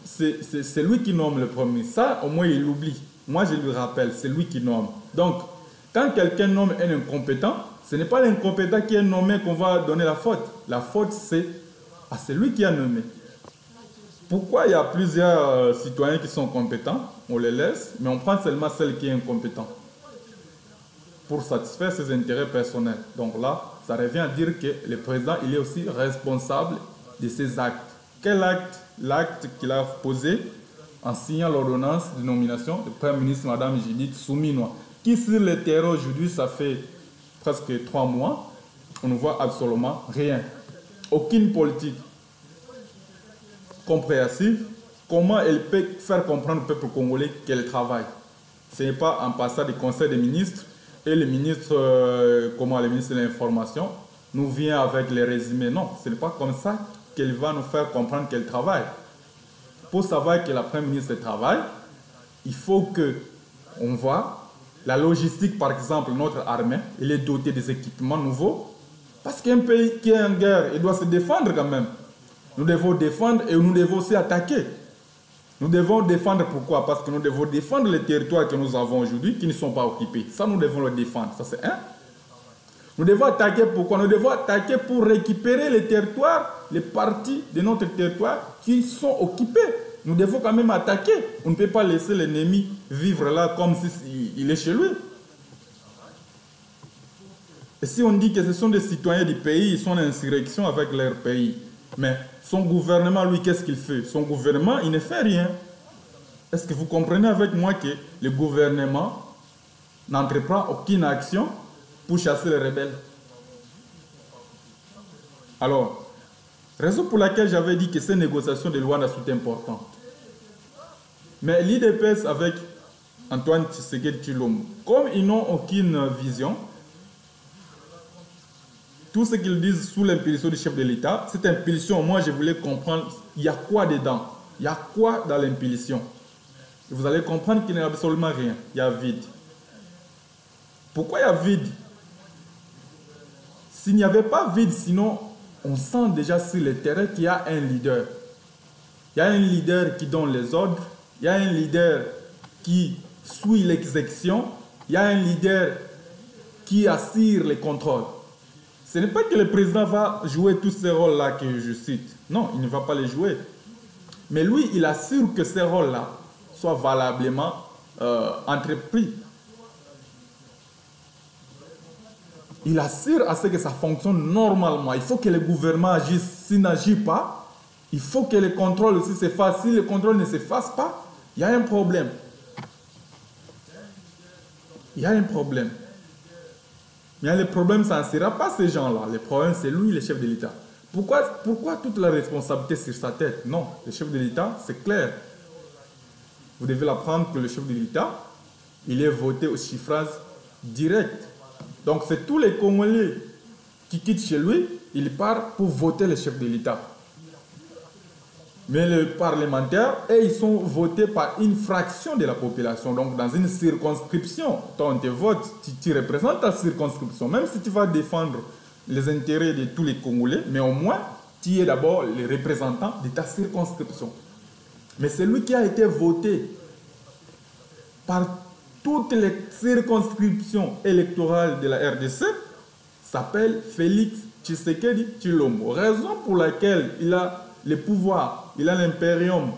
c'est lui qui nomme le Premier ministre. Ça, au moins, il l'oublie. Moi, je lui rappelle, c'est lui qui nomme. Donc, quand quelqu'un nomme un incompétent, ce n'est pas l'incompétent qui est nommé qu'on va donner la faute. La faute, c'est à celui qui a nommé. Pourquoi il y a plusieurs citoyens qui sont compétents? On les laisse, mais on prend seulement celle qui est incompétent pour satisfaire ses intérêts personnels. Donc là, ça revient à dire que le président, il est aussi responsable de ses actes. Quel acte? L'acte qu'il a posé en signant l'ordonnance de nomination du Premier ministre, Mme Judith Souminois, qui sur le terrain aujourd'hui, ça fait presque 3 mois, on ne voit absolument rien. Aucune politique compréhensive. Comment elle peut faire comprendre au peuple congolais qu'elle travaille? Ce n'est pas en passant du Conseil des ministres et le ministre, le ministre de l'Information nous vient avec les résumés. Non, ce n'est pas comme ça qu'elle va nous faire comprendre qu'elle travaille. Pour savoir que la Première ministre travaille, il faut qu'on voit la logistique, par exemple, notre armée, elle est dotée des équipements nouveaux. Parce qu'un pays qui est en guerre, il doit se défendre quand même. Nous devons défendre et nous devons aussi attaquer. Nous devons défendre pourquoi? Parce que nous devons défendre les territoires que nous avons aujourd'hui qui ne sont pas occupés. Ça, nous devons le défendre. Ça, c'est un. Nous devons attaquer pourquoi? Nous devons attaquer pour récupérer les territoires, les parties de notre territoire qui sont occupés. Nous devons quand même attaquer. On ne peut pas laisser l'ennemi vivre là comme s'il est chez lui. Et si on dit que ce sont des citoyens du pays, ils sont en insurrection avec leur pays. Mais son gouvernement, lui, qu'est-ce qu'il fait? Son gouvernement, il ne fait rien. Est-ce que vous comprenez avec moi que le gouvernement n'entreprend aucune action pour chasser les rebelles? Alors, raison pour laquelle j'avais dit que ces négociations de Luanda sont importantes. Mais l'IDPS avec Antoine Tshisekedi Tshilombo, comme ils n'ont aucune vision, tout ce qu'ils disent sous l'impulsion du chef de l'État, cette impulsion, moi je voulais comprendre, il y a quoi dedans? Il y a quoi dans l'impulsion? Vous allez comprendre qu'il n'y a absolument rien, il y a vide. Pourquoi il y a vide? S'il n'y avait pas vide, sinon, on sent déjà sur le terrain qu'il y a un leader. Il y a un leader qui donne les ordres, il y a un leader qui suit l'exécution, il y a un leader qui assure les contrôles. Ce n'est pas que le président va jouer tous ces rôles-là que je cite. Non, il ne va pas les jouer. Mais lui, il assure que ces rôles-là soient valablement entrepris. Il assure à ce que ça fonctionne normalement. Il faut que le gouvernement agisse. S'il n'agit pas, il faut que le contrôle aussi se fasse. Si le contrôle ne se fasse pas, il y a un problème. Il y a un problème. Mais le problème, ça ne sera pas ces gens-là. Le problème, c'est lui, le chef de l'État. Pourquoi toute la responsabilité sur sa tête? Non, le chef de l'État, c'est clair. Vous devez l'apprendre que le chef de l'État, il est voté au chiffrage direct. Donc, c'est tous les Congolais qui quittent chez lui, il part pour voter le chef de l'État. Mais les parlementaires, eux, ils sont votés par une fraction de la population. Donc, dans une circonscription, quand on te vote, tu représentes ta circonscription. Même si tu vas défendre les intérêts de tous les Congolais, mais au moins, tu es d'abord le représentant de ta circonscription. Mais celui qui a été voté par toutes les circonscriptions électorales de la RDC s'appelle Félix Tshisekedi Tshilombo. Raison pour laquelle il a le pouvoir, il a l'impérium.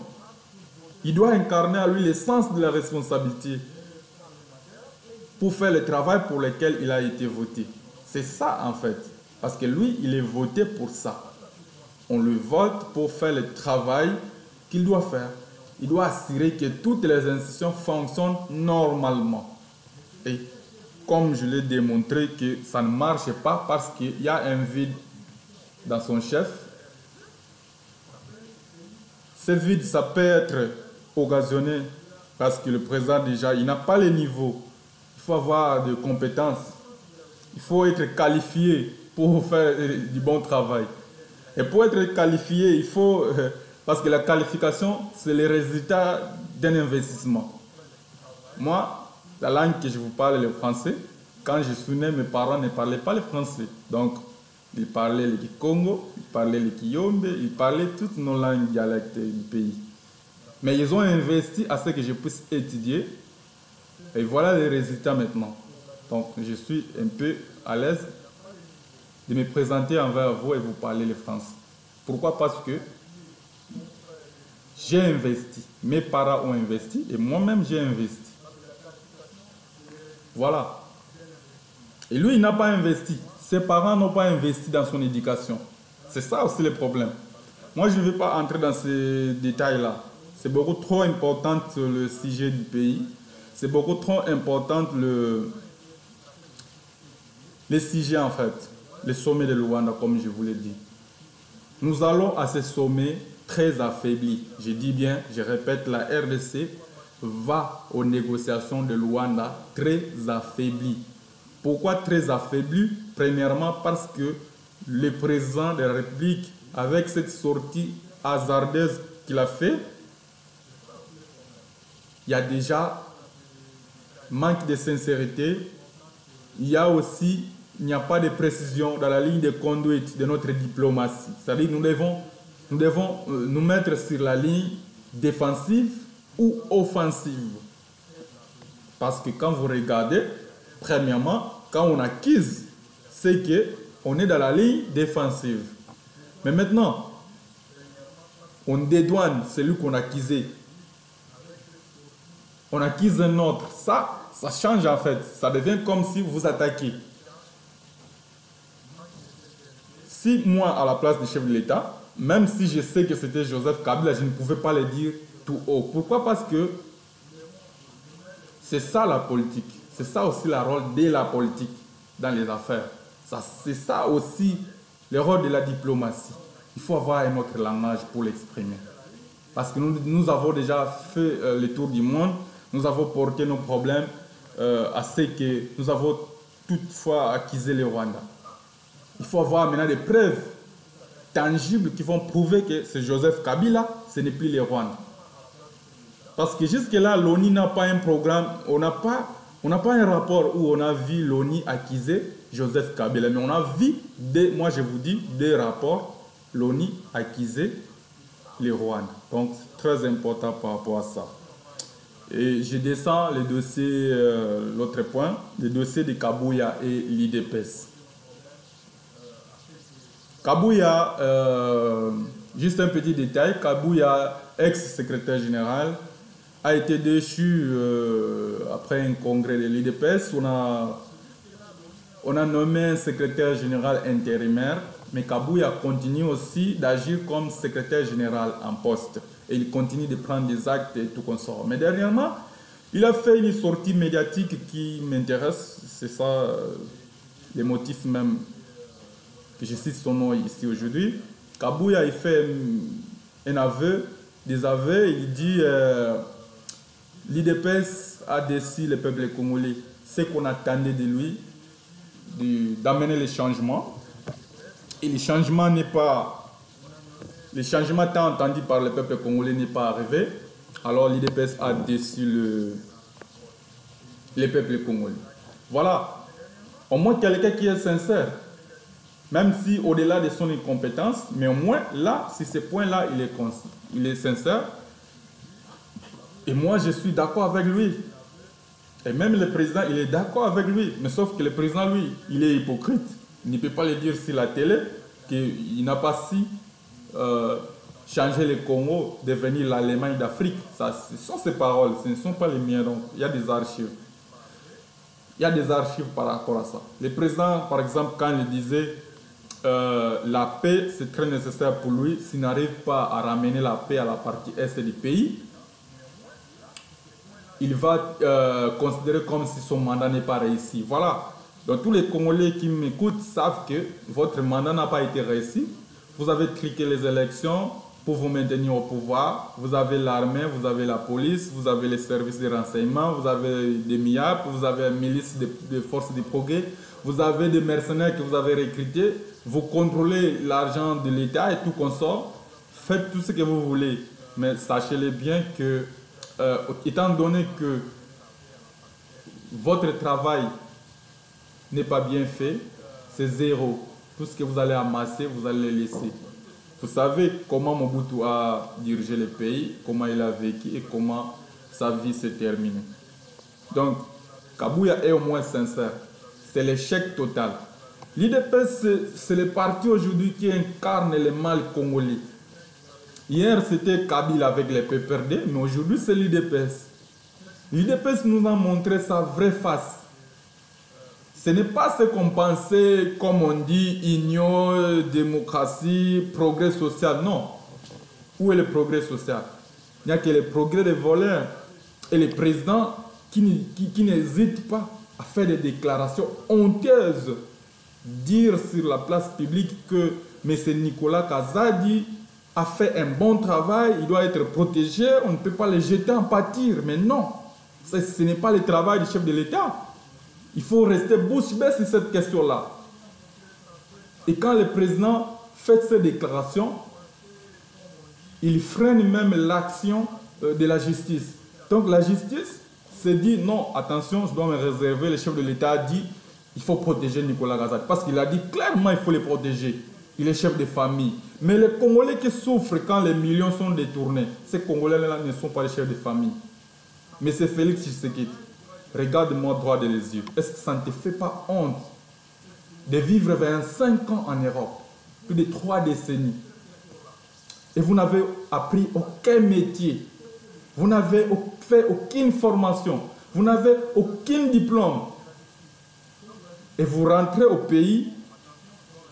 Il doit incarner à lui le sens de la responsabilité pour faire le travail pour lequel il a été voté. C'est ça en fait. Parce que lui, il est voté pour ça. On le vote pour faire le travail qu'il doit faire. Il doit assurer que toutes les institutions fonctionnent normalement. Et comme je l'ai démontré que ça ne marche pas parce qu'il y a un vide dans son chef. Ce vide, ça peut être occasionné parce que le président déjà, il n'a pas le niveau. Il faut avoir des compétences. Il faut être qualifié pour faire du bon travail. Et pour être qualifié, il faut... Parce que la qualification, c'est le résultat d'un investissement. Moi, la langue que je vous parle, le français, quand je suis né, mes parents ne parlaient pas le français. Donc, ils parlaient le Kikongo, ils parlaient le Kiyombe, ils parlaient toutes nos langues dialectes du pays. Mais ils ont investi à ce que je puisse étudier. Et voilà les résultats maintenant. Donc, je suis un peu à l'aise de me présenter envers vous et vous parler le français. Pourquoi? Parce que j'ai investi. Mes parents ont investi et moi-même j'ai investi. Voilà. Et lui, il n'a pas investi. Ses parents n'ont pas investi dans son éducation. C'est ça aussi le problème. Moi, je ne vais pas entrer dans ces détails-là. C'est beaucoup trop important le sujet du pays. C'est beaucoup trop important le sujet en fait. Le sommet de Luanda, comme je vous l'ai dit. Nous allons à ce sommet très affaibli. Je dis bien, je répète, la RDC va aux négociations de Luanda très affaibli. Pourquoi très affaibli? Premièrement parce que le président de la République, avec cette sortie hasardeuse qu'il a fait, il y a déjà manque de sincérité. Il y a aussi, il n'y a pas de précision dans la ligne de conduite de notre diplomatie. C'est-à-dire que nous devons nous mettre sur la ligne défensive ou offensive. Parce que quand vous regardez, premièrement, quand on acquise, c'est qu'on est dans la ligne défensive. Mais maintenant, on dédouane celui qu'on a acquisé. On acquise un autre. Ça change en fait. Ça devient comme si vous attaquez. Si moi, à la place du chef de l'État, même si je sais que c'était Joseph Kabila, je ne pouvais pas le dire tout haut. Pourquoi? Parce que c'est ça la politique. C'est ça aussi le rôle de la politique dans les affaires. C'est ça aussi le rôle de la diplomatie. Il faut avoir un autre langage pour l'exprimer. Parce que nous avons déjà fait le tour du monde. Nous avons porté nos problèmes à ce que nous avons toutefois acquis le Rwanda. Il faut avoir maintenant des preuves tangibles qui vont prouver que c'est Joseph Kabila, ce n'est plus le Rwanda. Parce que jusque-là, l'ONU n'a pas un programme, on n'a pas un rapport où on a vu l'ONU acquiser Joseph Kabila. Mais on a vu, moi je vous dis, des rapports, l'ONU acquiser le Rwanda. Donc c'est très important par rapport à ça. Et je descends le dossier, l'autre point, le dossier de Kabouya et l'IDPS. Kabouya, juste un petit détail, Kabouya, ex-secrétaire général, a été déchu après un congrès de l'IDPS. On a nommé un secrétaire général intérimaire, mais Kabouya continue aussi d'agir comme secrétaire général en poste. Et il continue de prendre des actes et tout consort. Mais dernièrement, il a fait une sortie médiatique qui m'intéresse. C'est ça, les motifs même que je cite son nom ici aujourd'hui. Kabouya, il fait un aveu, des aveux. Il dit l'IDPS a déçu le peuple congolais. Ce qu'on attendait de lui, d'amener les changements. Et le changement n'est pas... Le changement tant entendu par le peuple congolais n'est pas arrivé. Alors l'IDPS a déçu le peuple congolais. Voilà. Au moins quelqu'un qui est sincère. Même si au-delà de son incompétence, mais au moins là, sur ce point-là, il est sincère. Et moi, je suis d'accord avec lui. Et même le président, il est d'accord avec lui. Mais sauf que le président, lui, il est hypocrite. Il ne peut pas le dire sur la télé qu'il n'a pas si changer le Congo, devenir l'Allemagne d'Afrique. Ce sont ses paroles, ce ne sont pas les miennes. Donc, il y a des archives. Il y a des archives par rapport à ça. Le président, par exemple, quand il disait la paix, c'est très nécessaire pour lui, s'il n'arrive pas à ramener la paix à la partie est du pays, il va considérer comme si son mandat n'est pas réussi. Voilà. Donc tous les Congolais qui m'écoutent savent que votre mandat n'a pas été réussi. Vous avez truqué les élections pour vous maintenir au pouvoir. Vous avez l'armée, vous avez la police, vous avez les services de renseignement, vous avez des MIAP, vous avez une milice de forces de progrès, vous avez des mercenaires que vous avez recrutés, vous contrôlez l'argent de l'État et tout consort. Faites tout ce que vous voulez. Mais sachez-le bien que étant donné que votre travail n'est pas bien fait, c'est zéro. Tout ce que vous allez amasser, vous allez le laisser. Vous savez comment Mobutu a dirigé le pays, comment il a vécu et comment sa vie s'est terminée. Donc, Kabouya est au moins sincère. C'est l'échec total. L'UDPS, c'est le parti aujourd'hui qui incarne le mal congolais. Hier, c'était Kabila avec les PPRD, mais aujourd'hui, c'est l'UDPS. L'UDPS nous a montré sa vraie face. Ce n'est pas ce qu'on pensait, comme on dit, union, démocratie, progrès social. Non. Où est le progrès social? Il n'y a que le progrès des voleurs et les présidents qui n'hésitent pas à faire des déclarations honteuses. Dire sur la place publique que M. Nicolas Kazadi a fait un bon travail, il doit être protégé, on ne peut pas le jeter en pâture. Mais non, ce n'est pas le travail du chef de l'État. Il faut rester bouche bée sur cette question-là. Et quand le président fait ces déclarations, il freine même l'action de la justice. Donc la justice se dit non, attention, je dois me réserver. Le chef de l'État a dit il faut protéger Nicolas Kazadi. Parce qu'il a dit clairement il faut le protéger. Il est chef de famille. Mais les Congolais qui souffrent quand les millions sont détournés, ces Congolais-là ne sont pas les chefs de famille. Mais c'est Félix Tshisekedi. Regarde-moi droit dans les yeux. Est-ce que ça ne te fait pas honte de vivre 25 ans en Europe, plus de 3 décennies, et vous n'avez appris aucun métier, vous n'avez fait aucune formation, vous n'avez aucun diplôme, et vous rentrez au pays,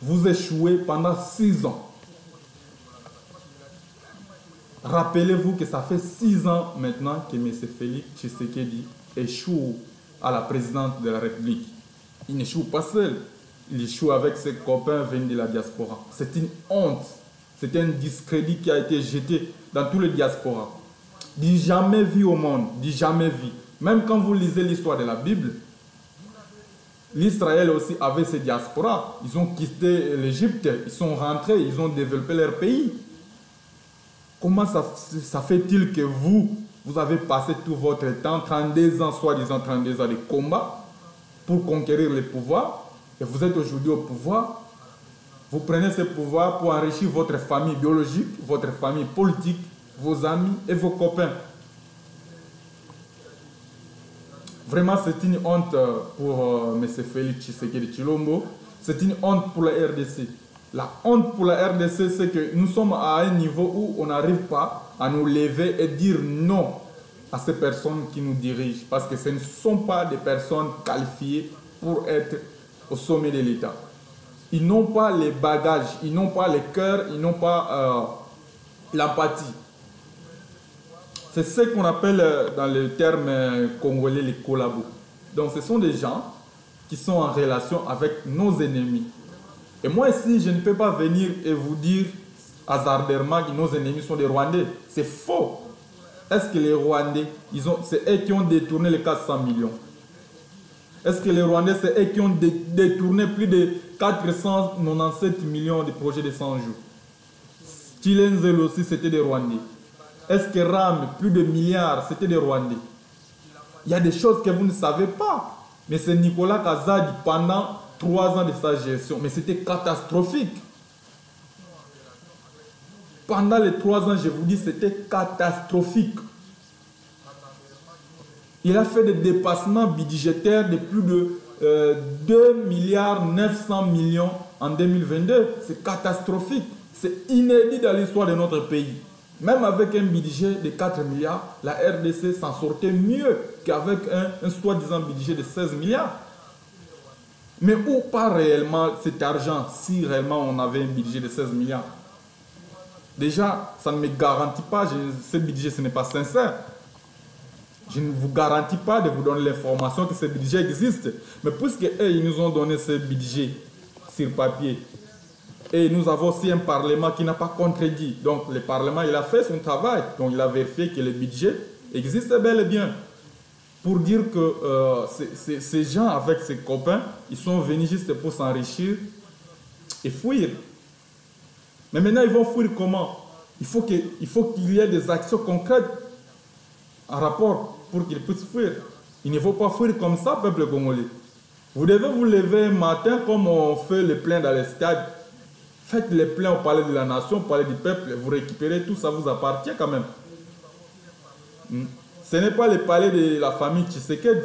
vous échouez pendant 6 ans. Rappelez-vous que ça fait 6 ans maintenant que M. Félix Tshisekedi échoue à la présidence de la République. Il n'échoue pas seul. Il échoue avec ses copains venus de la diaspora. C'est une honte. C'est un discrédit qui a été jeté dans tous les diasporas. Du jamais vu au monde. Du jamais vu. Même quand vous lisez l'histoire de la Bible, l'Israël aussi avait ses diasporas. Ils ont quitté l'Égypte. Ils sont rentrés. Ils ont développé leur pays. Comment ça fait-il que vous avez passé tout votre temps, 32 ans, soi-disant 32 ans de combat, pour conquérir le pouvoir, et vous êtes aujourd'hui au pouvoir, vous prenez ce pouvoir pour enrichir votre famille biologique, votre famille politique, vos amis et vos copains. Vraiment, c'est une honte pour M. Félix Tshisekedi Tshilombo, c'est une honte pour la RDC. La honte pour la RDC, c'est que nous sommes à un niveau où on n'arrive pas à nous lever et dire non à ces personnes qui nous dirigent. Parce que ce ne sont pas des personnes qualifiées pour être au sommet de l'État. Ils n'ont pas les bagages, ils n'ont pas le cœur, ils n'ont pas l'empathie. C'est ce qu'on appelle dans le terme congolais les collabos. Donc ce sont des gens qui sont en relation avec nos ennemis. Et moi ici, je ne peux pas venir et vous dire hasardeusement que nos ennemis sont des Rwandais. C'est faux. Est-ce que les Rwandais, c'est eux qui ont détourné les 400 millions? Est-ce que les Rwandais, c'est eux qui ont détourné plus de 497 millions de projets de 100 jours? Chilenzel aussi, c'était des Rwandais. Est-ce que RAM, plus de milliards, c'était des Rwandais? Il y a des choses que vous ne savez pas. Mais c'est Nicolas Kazadi pendant 3 ans de sa gestion. Mais c'était catastrophique. Pendant les 3 ans, je vous dis, c'était catastrophique. Il a fait des dépassements budgétaires de plus de 2 milliards 900 millions en 2022. C'est catastrophique. C'est inédit dans l'histoire de notre pays. Même avec un budget de 4 milliards, la RDC s'en sortait mieux qu'avec un soi-disant budget de 16 milliards. Mais où part réellement cet argent si réellement on avait un budget de 16 milliards? Déjà, ça ne me garantit pas, ce budget ce n'est pas sincère. Je ne vous garantis pas de vous donner l'information que ce budget existe. Mais puisque ils nous ont donné ce budget sur papier, et nous avons aussi un Parlement qui n'a pas contredit. Donc le Parlement, il a fait son travail. Donc il a vérifié que le budget existe bel et bien. Pour dire que ces gens avec ses copains, ils sont venus juste pour s'enrichir et fuir. Mais maintenant, ils vont fuir comment? Il faut qu'il y ait des actions concrètes en rapport pour qu'ils puissent fuir. Il ne faut pas fuir comme ça, peuple congolais. Vous devez vous lever un matin comme on fait les pleins dans les stades. Faites les pleins au palais de la nation, au palais du peuple. Vous récupérez tout, ça vous appartient quand même. Ce n'est pas le palais de la famille Tshisekedi,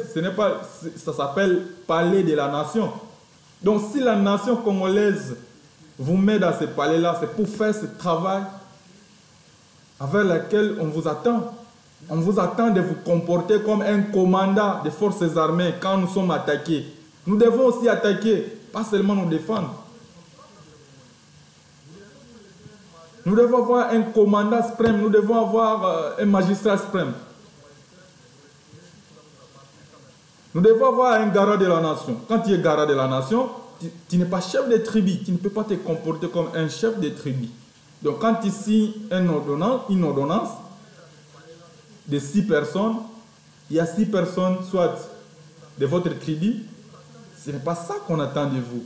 ça s'appelle palais de la nation. Donc si la nation congolaise vous met dans ce palais-là, c'est pour faire ce travail avec lequel on vous attend. On vous attend de vous comporter comme un commandant des forces armées quand nous sommes attaqués. Nous devons aussi attaquer, pas seulement nous défendre. Nous devons avoir un commandant suprême, nous devons avoir un magistrat suprême. Nous devons avoir un garant de la nation. Quand tu es garant de la nation, tu n'es pas chef de tribu. Tu ne peux pas te comporter comme un chef de tribu. Donc quand tu signes une ordonnance de 6 personnes, il y a 6 personnes, soit de votre tribu, ce n'est pas ça qu'on attend de vous.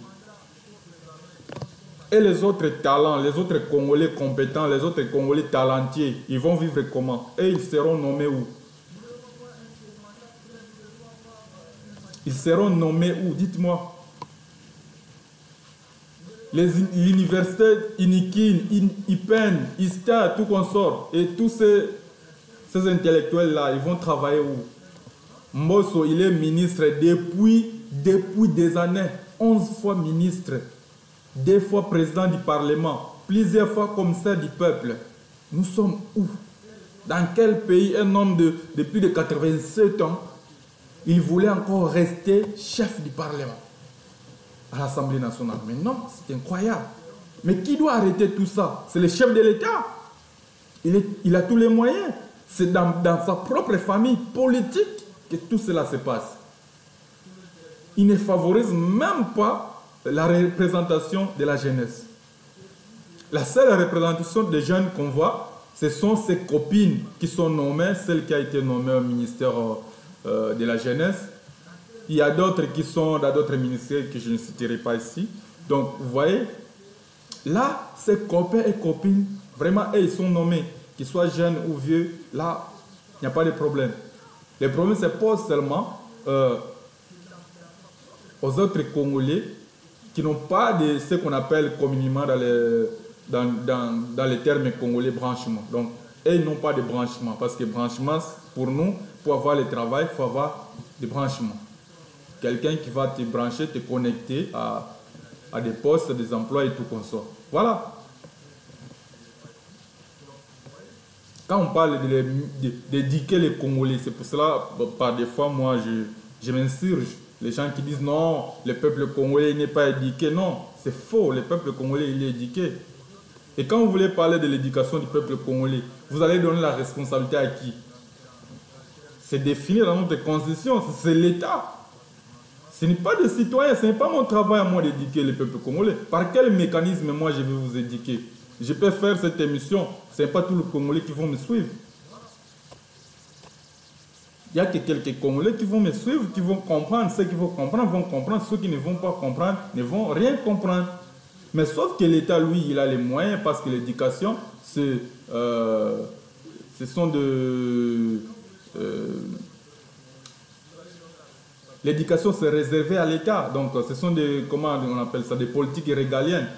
Et les autres talents, les autres Congolais compétents, les autres Congolais talentueux, ils vont vivre comment? Et ils seront nommés où? Ils seront nommés où? Dites-moi. L'université Inikin, IPEN, ISTA, tout consort, et tous ces intellectuels-là, ils vont travailler où? Mbosso, il est ministre depuis des années, 11 fois ministre, 2 fois président du Parlement, plusieurs fois commissaire du peuple. Nous sommes où? Dans quel pays un homme de plus de 87 ans, il voulait encore rester chef du Parlement à l'Assemblée nationale? Mais non, c'est incroyable. Mais qui doit arrêter tout ça? C'est le chef de l'État. Il a tous les moyens. C'est dans sa propre famille politique que tout cela se passe. Il ne favorise même pas la représentation de la jeunesse. La seule représentation des jeunes qu'on voit, ce sont ses copines qui sont nommées, celle qui a été nommée au ministère de la jeunesse. Il y a d'autres qui sont dans d'autres ministères que je ne citerai pas ici. Donc, vous voyez, là, ces copains et copines, vraiment, ils sont nommés, qu'ils soient jeunes ou vieux, là, il n'y a pas de problème. Le problème se pose seulement aux autres Congolais qui n'ont pas de ce qu'on appelle communément dans les termes congolais branchement. Donc, ils n'ont pas de branchement, parce que branchement, pour nous, pour avoir le travail, il faut avoir des branchements. Quelqu'un qui va te brancher, te connecter à des postes, des emplois et tout consort. Voilà. Quand on parle d'éduquer les Congolais, c'est pour cela, par des fois, moi, je m'insurge. Les gens qui disent non, le peuple congolais n'est pas éduqué. Non, c'est faux. Le peuple congolais, il est éduqué. Et quand vous voulez parler de l'éducation du peuple congolais, vous allez donner la responsabilité à qui? C'est défini dans notre constitution, c'est l'État. Ce n'est pas des citoyens, ce n'est pas mon travail à moi d'éduquer le peuple congolais. Par quel mécanisme moi je vais vous éduquer? Je peux faire cette émission, ce n'est pas tous les Congolais qui vont me suivre. Il n'y a que quelques Congolais qui vont me suivre, qui vont comprendre. Ceux qui vont comprendre. Ceux qui ne vont pas comprendre ne vont rien comprendre. Mais sauf que l'État, lui, il a les moyens parce que l'éducation, ce sont de... l'éducation, c'est réservé à l'État. Donc, ce sont des, comment on appelle ça, des politiques régaliennes.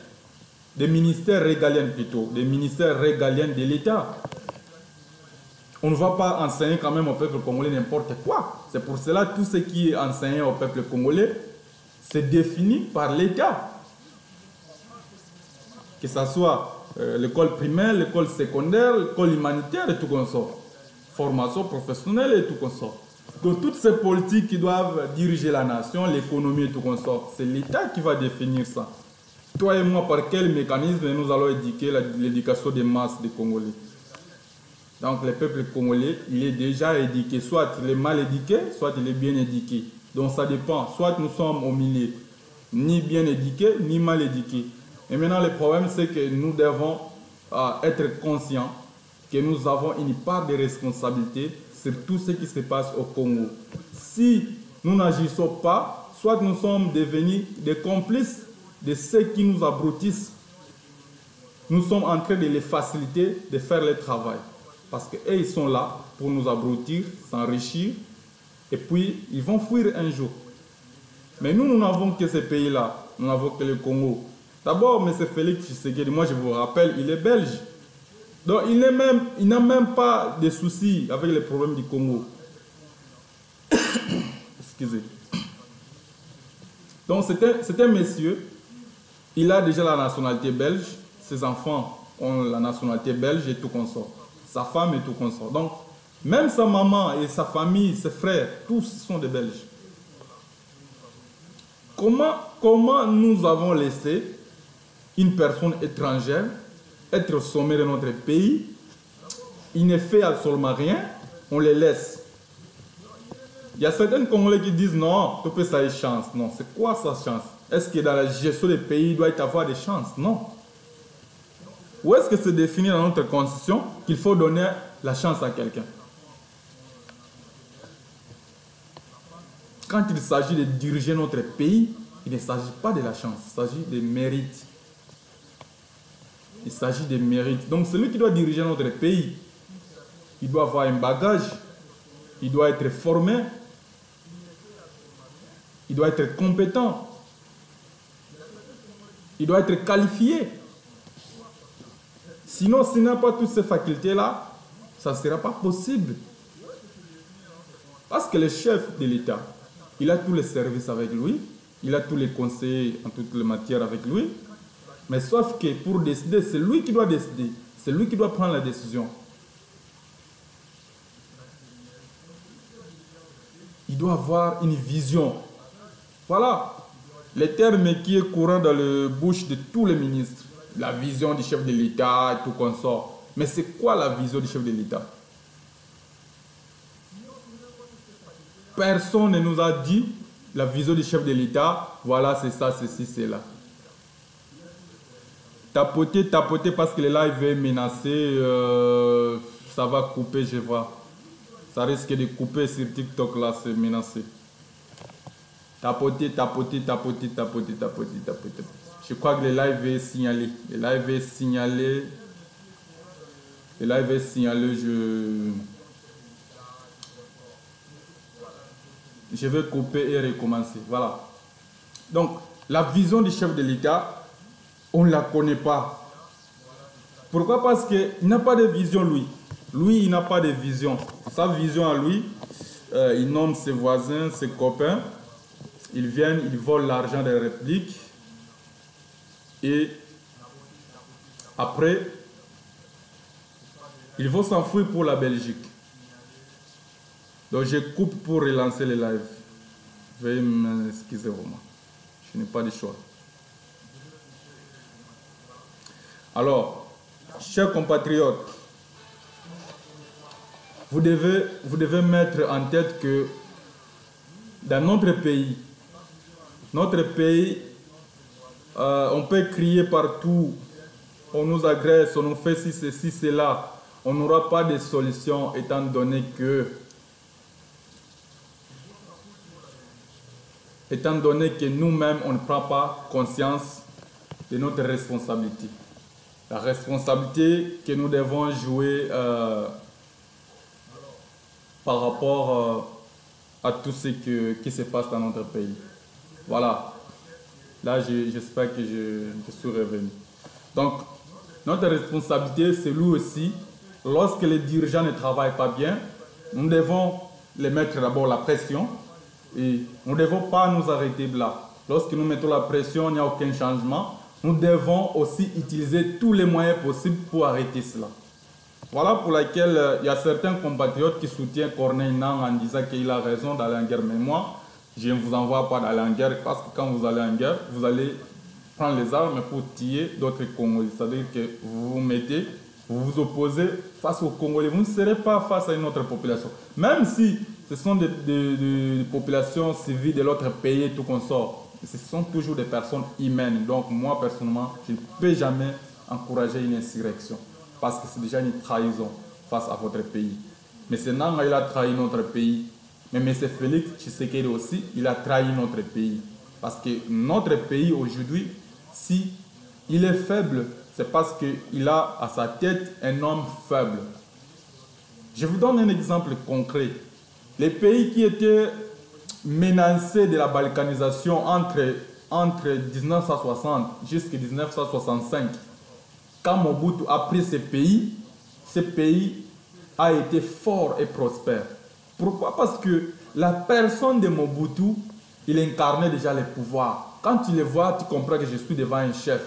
Des ministères régaliens plutôt. Des ministères régaliens de l'État. On ne va pas enseigner quand même au peuple congolais n'importe quoi. C'est pour cela que tout ce qui est enseigné au peuple congolais, c'est défini par l'État. Que ce soit l'école primaire, l'école secondaire, l'école humanitaire et tout comme ça. Formation professionnelle et tout comme ça. Donc toutes ces politiques qui doivent diriger la nation, l'économie et tout comme ça, c'est l'État qui va définir ça. Toi et moi, par quel mécanisme nous allons éduquer l'éducation des masses des Congolais? Donc le peuple congolais, il est déjà éduqué. Soit il est mal éduqué, soit il est bien éduqué. Donc ça dépend. Soit nous sommes au milieu, ni bien éduqués, ni mal éduqués. Et maintenant, le problème, c'est que nous devons être conscients que nous avons une part de responsabilité sur tout ce qui se passe au Congo. Si nous n'agissons pas, soit nous sommes devenus des complices de ceux qui nous abrutissent. Nous sommes en train de les faciliter de faire le travail. Parce qu'eux, ils sont là pour nous abrutir, s'enrichir, et puis ils vont fuir un jour. Mais nous n'avons que ces pays-là. Nous n'avons que le Congo. D'abord, M. Félix Tshisekedi, moi je vous rappelle, il est belge. Donc il n'a même pas de soucis avec les problèmes du Congo. Excusez. Donc c'est un monsieur, il a déjà la nationalité belge, ses enfants ont la nationalité belge et tout consort. Sa femme et tout consort. Donc même sa maman et sa famille, ses frères, tous sont des Belges. Comment nous avons laissé une personne étrangère être au sommet de notre pays? Il ne fait absolument rien, on les laisse. Il y a certains Congolais qui disent non, tu peux ça ait chance. Non, c'est quoi sa chance? Est-ce que dans la gestion des pays, il doit y avoir des chances? Non. Où est-ce que c'est défini dans notre constitution qu'il faut donner la chance à quelqu'un? Quand il s'agit de diriger notre pays, il ne s'agit pas de la chance, il s'agit des mérites. Il s'agit des mérites. Donc celui qui doit diriger notre pays, il doit avoir un bagage, il doit être formé, il doit être compétent, il doit être qualifié. Sinon, s'il n'a pas toutes ces facultés-là, ça ne sera pas possible. Parce que le chef de l'État, il a tous les services avec lui, il a tous les conseils en toutes les matières avec lui, mais sauf que pour décider, c'est lui qui doit décider, c'est lui qui doit prendre la décision. Il doit avoir une vision. Voilà le terme qui est courant dans la bouche de tous les ministres. La vision du chef de l'État et tout consort. Mais c'est quoi la vision du chef de l'État? Personne ne nous a dit la vision du chef de l'État. Voilà, c'est ça, ceci, c'est là. Tapoter parce que le live est menacé. Ça va couper, je vois. Ça risque de couper sur TikTok là, c'est menacé. Tapoter. Je crois que le live est signalé. Le live est signalé. Je vais couper et recommencer. Voilà. Donc, la vision du chef de l'État, on ne la connaît pas. Pourquoi? Parce qu'il n'a pas de vision, lui. Lui, il n'a pas de vision. Sa vision à lui, il nomme ses voisins, ses copains. Ils viennent, ils volent l'argent de la République. Et après, ils vont s'enfuir pour la Belgique. Donc je coupe pour relancer le live. Veuillez m'excuser vraiment. Je n'ai pas de choix. Alors, chers compatriotes, vous devez mettre en tête que dans notre pays, on peut crier partout, on nous agresse, on nous fait ceci, cela. On n'aura pas de solution étant donné que nous-mêmes, on ne prend pas conscience de notre responsabilité. La responsabilité que nous devons jouer par rapport à tout ce qui se passe dans notre pays. Voilà. Là, j'espère que je suis revenu. Donc, notre responsabilité, c'est lui aussi lorsque les dirigeants ne travaillent pas bien, nous devons les mettre d'abord la pression et nous ne devons pas nous arrêter là. Lorsque nous mettons la pression, il n'y a aucun changement. Nous devons aussi utiliser tous les moyens possibles pour arrêter cela. Voilà pour laquelle il y a certains compatriotes qui soutiennent Corneille Nangaa en disant qu'il a raison d'aller en guerre. Mais moi, je ne vous envoie pas d'aller en guerre parce que quand vous allez en guerre, vous allez prendre les armes pour tuer d'autres Congolais. C'est-à-dire que vous vous mettez, vous vous opposez face aux Congolais. Vous ne serez pas face à une autre population. Même si ce sont des populations civiles de l'autre pays et tout qu'on sort, ce sont toujours des personnes humaines. Donc moi, personnellement, je ne peux jamais encourager une insurrection. Parce que c'est déjà une trahison face à votre pays. M. Nangaa, il a trahi notre pays. Mais M. Félix Tshisekedi aussi, il a trahi notre pays. Parce que notre pays aujourd'hui, si il est faible, c'est parce qu'il a à sa tête un homme faible. Je vous donne un exemple concret. Les pays qui étaient menacés de la balkanisation entre 1960 jusqu'à 1965, quand Mobutu a pris ce pays a été fort et prospère. Pourquoi? Parce que la personne de Mobutu, il incarnait déjà le pouvoir. Quand tu le vois, tu comprends que je suis devant un chef.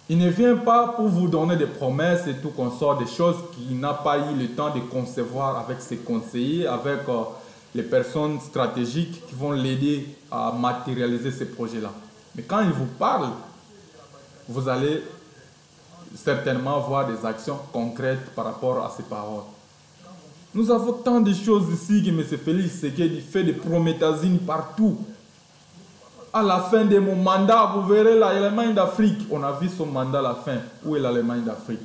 Il ne vient pas pour vous donner des promesses et tout qu'on sort, des choses qu'il n'a pas eu le temps de concevoir avec ses conseillers, avec les personnes stratégiques qui vont l'aider à matérialiser ces projets-là. Mais quand il vous parle, vous allez certainement voir des actions concrètes par rapport à ces paroles. Nous avons tant de choses ici que M. Félix Tshisekedi fait des prométhazines partout. À la fin de mon mandat, vous verrez l'Allemagne d'Afrique. On a vu son mandat à la fin. Où est l'Allemagne d'Afrique?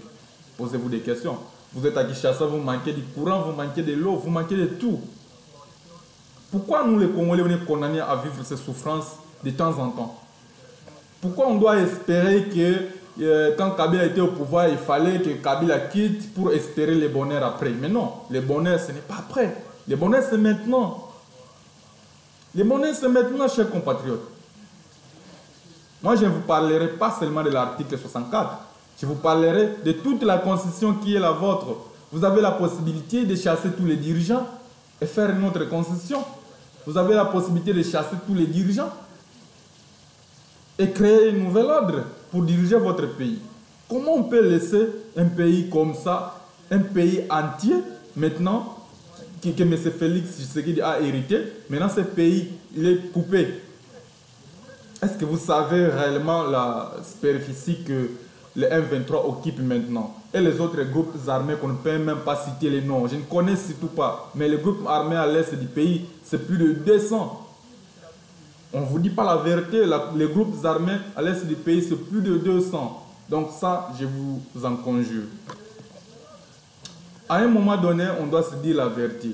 Posez-vous des questions. Vous êtes à Kinshasa, vous manquez du courant, vous manquez de l'eau, vous manquez de tout. Pourquoi nous les Congolais, on est condamnés à vivre ces souffrances de temps en temps? Pourquoi on doit espérer que quand Kabila était au pouvoir, il fallait que Kabila quitte pour espérer le bonheur après? Mais non, le bonheur, ce n'est pas après. Le bonheur, c'est maintenant. Le bonheur, c'est maintenant, chers compatriotes. Moi, je ne vous parlerai pas seulement de l'article 64. Je vous parlerai de toute la constitution qui est la vôtre. Vous avez la possibilité de chasser tous les dirigeants et faire une autre constitution. Vous avez la possibilité de chasser tous les dirigeants et créer un nouvel ordre pour diriger votre pays. Comment on peut laisser un pays comme ça, un pays entier, maintenant, que M. Félix Tshisekedi a hérité, maintenant ce pays, il est coupé. Est-ce que vous savez réellement la superficie que le M23 occupe maintenant? Et les autres groupes armés qu'on ne peut même pas citer les noms. Je ne connais surtout pas. Mais les groupes armés à l'est du pays, c'est plus de 200. On ne vous dit pas la vérité. Les groupes armés à l'est du pays, c'est plus de 200. Donc ça, je vous en conjure. À un moment donné, on doit se dire la vérité.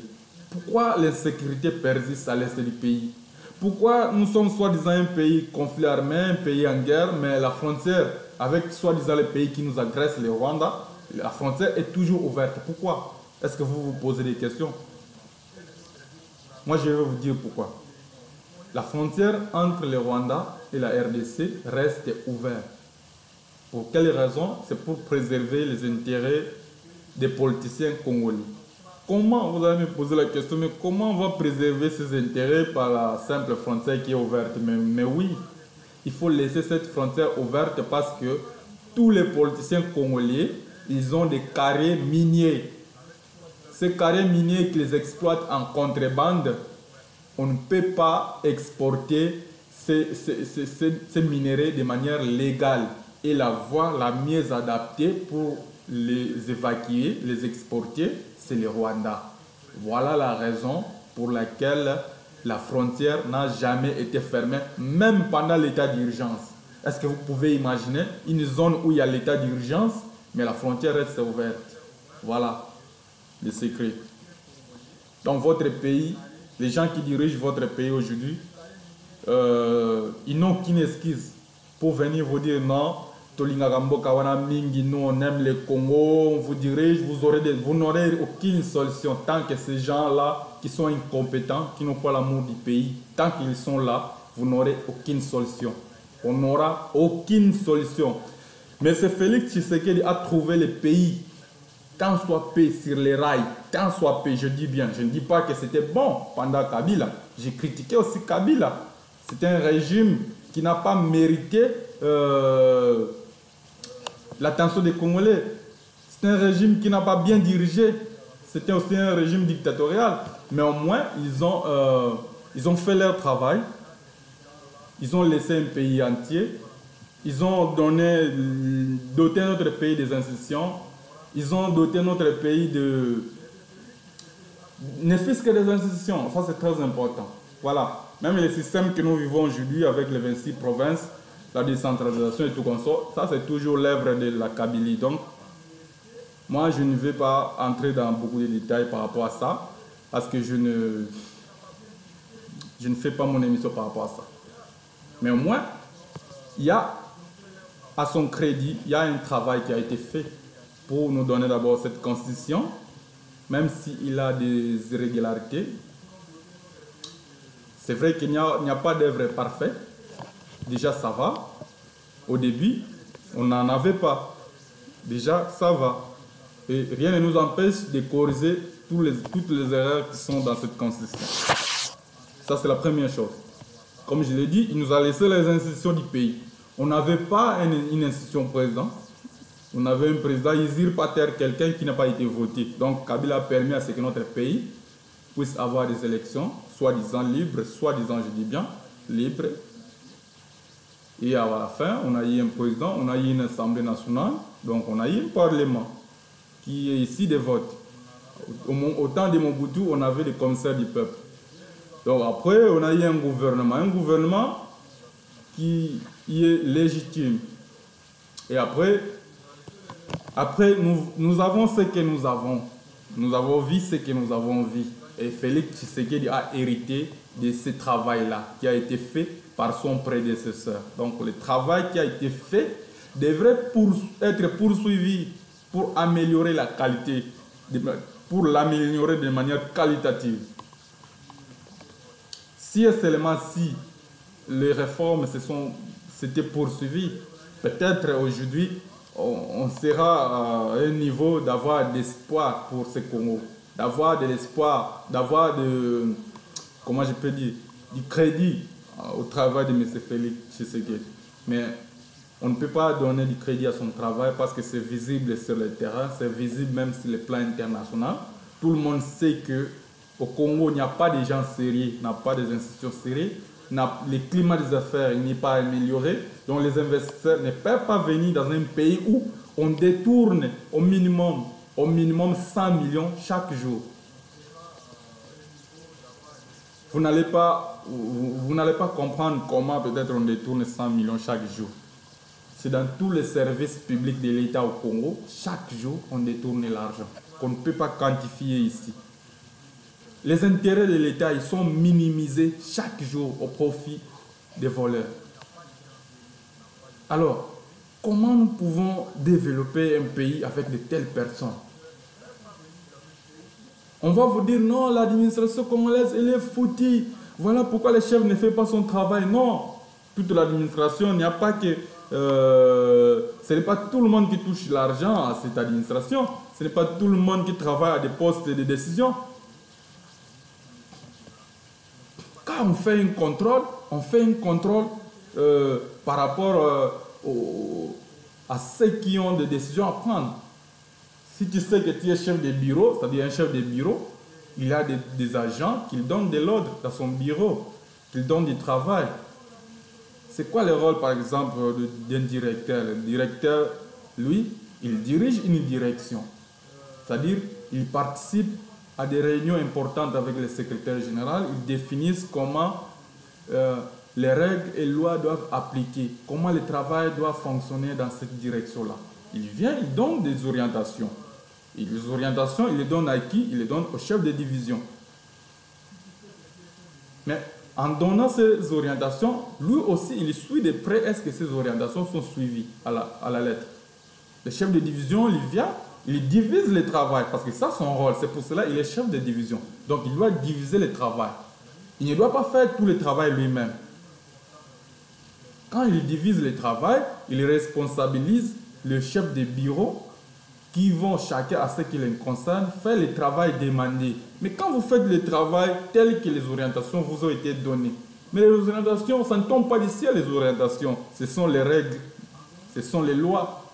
Pourquoi l'insécurité persiste à l'est du pays? Pourquoi nous sommes soi-disant un pays conflit armé, un pays en guerre, mais la frontière avec soi-disant les pays qui nous agressent, le Rwanda, la frontière est toujours ouverte? Pourquoi? Est-ce que vous vous posez des questions? Moi, je vais vous dire pourquoi. La frontière entre le Rwanda et la RDC reste ouverte. Pour quelle raison? C'est pour préserver les intérêts des politiciens congolais. Comment, vous allez me poser la question, mais comment on va préserver ces intérêts par la simple frontière qui est ouverte? Mais oui, il faut laisser cette frontière ouverte parce que tous les politiciens congolais, ils ont des carrés miniers. Ces carrés miniers qu'ils exploitent en contrebande, on ne peut pas exporter ces minéraux de manière légale. Et la voie la mieux adaptée pour les évacuer, les exporter, c'est le Rwanda. Voilà la raison pour laquelle la frontière n'a jamais été fermée, même pendant l'état d'urgence. Est-ce que vous pouvez imaginer une zone où il y a l'état d'urgence, mais la frontière reste ouverte? Voilà le secret. Dans votre pays, les gens qui dirigent votre pays aujourd'hui, ils n'ont qu'une excuse pour venir vous dire non. Nous on aime le Congo, on vous dirige, vous n'aurez aucune solution tant que ces gens-là qui sont incompétents, qui n'ont pas l'amour du pays, tant qu'ils sont là, vous n'aurez aucune solution. On n'aura aucune solution. Mais c'est Félix Tshisekedi a trouvé le pays tant soit peu sur les rails, tant soit peu, je dis bien, je ne dis pas que c'était bon pendant Kabila. J'ai critiqué aussi Kabila. C'est un régime qui n'a pas mérité l'attention des Congolais. C'est un régime qui n'a pas bien dirigé. C'était aussi un régime dictatorial. Mais au moins, ils ont fait leur travail. Ils ont laissé un pays entier. Ils ont doté notre pays des institutions. Ils ont doté notre pays de... ne fût-ce que des institutions. Ça, c'est très important. Voilà. Même le système que nous vivons aujourd'hui avec les 26 provinces, la décentralisation et tout comme ça, c'est toujours l'œuvre de la Kabylie. Donc, moi, je ne vais pas entrer dans beaucoup de détails par rapport à ça, parce que je ne fais pas mon émission par rapport à ça. Mais au moins, il y a, à son crédit, il y a un travail qui a été fait pour nous donner d'abord cette constitution, même s'il a des irrégularités. C'est vrai qu'il n'y a pas d'œuvre parfaite. Déjà, ça va. Au début, on n'en avait pas. Déjà, ça va. Et rien ne nous empêche de corriger toutes les erreurs qui sont dans cette constitution. Ça, c'est la première chose. Comme je l'ai dit, il nous a laissé les institutions du pays. On n'avait pas une institution président. On avait un président usurpateur, quelqu'un qui n'a pas été voté. Donc, Kabila a permis à ce que notre pays puisse avoir des élections, soi-disant libres, soi-disant, je dis bien, libres. Et à la fin, on a eu un président, on a eu une assemblée nationale, donc on a eu un parlement qui est ici des votes. Au temps de Mobutu, on avait des commissaires du peuple. Donc après, on a eu un gouvernement qui est légitime. Et après nous avons ce que nous avons. Nous avons vu ce que nous avons vu. Et Félix Tshisekedi a hérité de ce travail-là qui a été fait par son prédécesseur. Donc le travail qui a été fait devrait être poursuivi pour améliorer la qualité, pour l'améliorer de manière qualitative. Si et seulement si les réformes s'étaient poursuivies, peut-être aujourd'hui on sera à un niveau d'avoir d'espoir pour ce Congo, d'avoir de l'espoir, d'avoir comment je peux dire, du crédit au travail de M. Félix Tshisekedi. Mais on ne peut pas donner du crédit à son travail parce que c'est visible sur le terrain, c'est visible même sur le plan international. Tout le monde sait qu'au Congo, il n'y a pas de gens sérieux, il n'y a pas des institutions sérieuses, le climat des affaires n'est pas amélioré, donc les investisseurs ne peuvent pas venir dans un pays où on détourne au minimum 100 millions chaque jour. Vous n'allez pas comprendre comment peut-être on détourne 100 millions chaque jour. C'est dans tous les services publics de l'État au Congo, chaque jour on détourne l'argent, qu'on ne peut pas quantifier ici. Les intérêts de l'État, ils sont minimisés chaque jour au profit des voleurs. Alors, comment nous pouvons développer un pays avec de telles personnes? On va vous dire, non, l'administration congolaise, elle est foutue. Voilà pourquoi le chef ne fait pas son travail. Non, toute l'administration, il n'y a pas que... ce n'est pas tout le monde qui touche l'argent à cette administration. Ce n'est pas tout le monde qui travaille à des postes de décision. Quand on fait un contrôle par rapport à ceux qui ont des décisions à prendre. Si tu sais que tu es chef de bureau, c'est-à-dire un chef de bureau, il a des agents qui donnent de l'ordre dans son bureau, qui donnent du travail. C'est quoi le rôle, par exemple, d'un directeur? Le directeur, lui, il dirige une direction. C'est-à-dire, il participe à des réunions importantes avec le secrétaire général. Ils définissent comment les règles et lois doivent appliquer, comment le travail doit fonctionner dans cette direction-là. Il vient, il donne des orientations. Et les orientations, il les donne à qui? Il les donne au chef de division. Mais en donnant ces orientations, lui aussi, il suit de près est-ce que ces orientations sont suivies à la lettre. Le chef de division, il vient, il divise le travail, parce que ça, son rôle, c'est pour cela qu'il est chef de division. Donc, il doit diviser le travail. Il ne doit pas faire tout le travail lui-même. Quand il divise le travail, il responsabilise le chef de bureau qui vont chacun à ce qui les concerne faire le travail demandé. Mais quand vous faites le travail tel que les orientations vous ont été données, mais les orientations, ça ne tombe pas du ciel, les orientations. Ce sont les règles, ce sont les lois.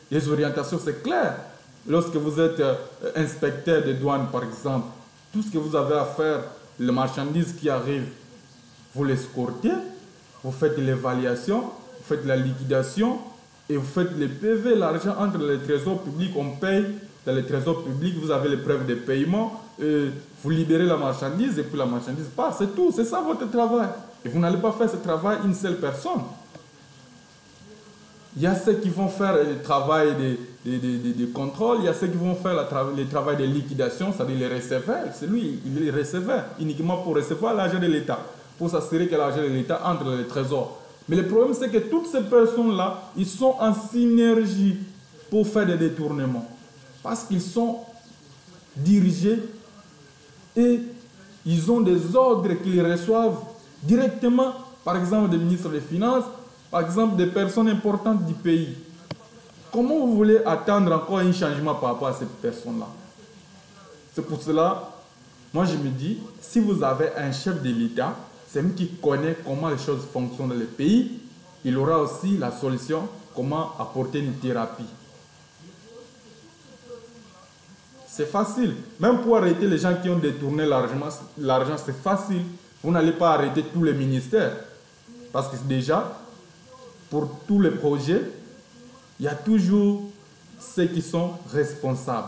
Les orientations, c'est clair. Lorsque vous êtes inspecteur de douane, par exemple, tout ce que vous avez à faire, les marchandises qui arrivent, vous l'escortez, vous faites l'évaluation, vous faites la liquidation et vous faites les PV, l'argent entre les trésors publics, on paye dans les trésors publics, vous avez les preuves de paiement, vous libérez la marchandise et puis la marchandise part, c'est tout, c'est ça votre travail. Et vous n'allez pas faire ce travail une seule personne. Il y a ceux qui vont faire le travail de contrôle, il y a ceux qui vont faire le travail de liquidation, c'est-à-dire les receveurs. C'est lui, il est receveur, uniquement pour recevoir l'argent de l'État, pour s'assurer que l'argent de l'État entre dans les trésors. Mais le problème, c'est que toutes ces personnes-là, ils sont en synergie pour faire des détournements. Parce qu'ils sont dirigés et ils ont des ordres qu'ils reçoivent directement, par exemple des ministres des Finances, par exemple des personnes importantes du pays. Comment vous voulez attendre encore un changement par rapport à ces personnes-là? C'est pour cela, moi je me dis, si vous avez un chef de l'État, c'est lui qui connaît comment les choses fonctionnent dans le pays, il aura aussi la solution, comment apporter une thérapie. C'est facile. Même pour arrêter les gens qui ont détourné l'argent, c'est facile. Vous n'allez pas arrêter tous les ministères. Parce que déjà, pour tous les projets, il y a toujours ceux qui sont responsables.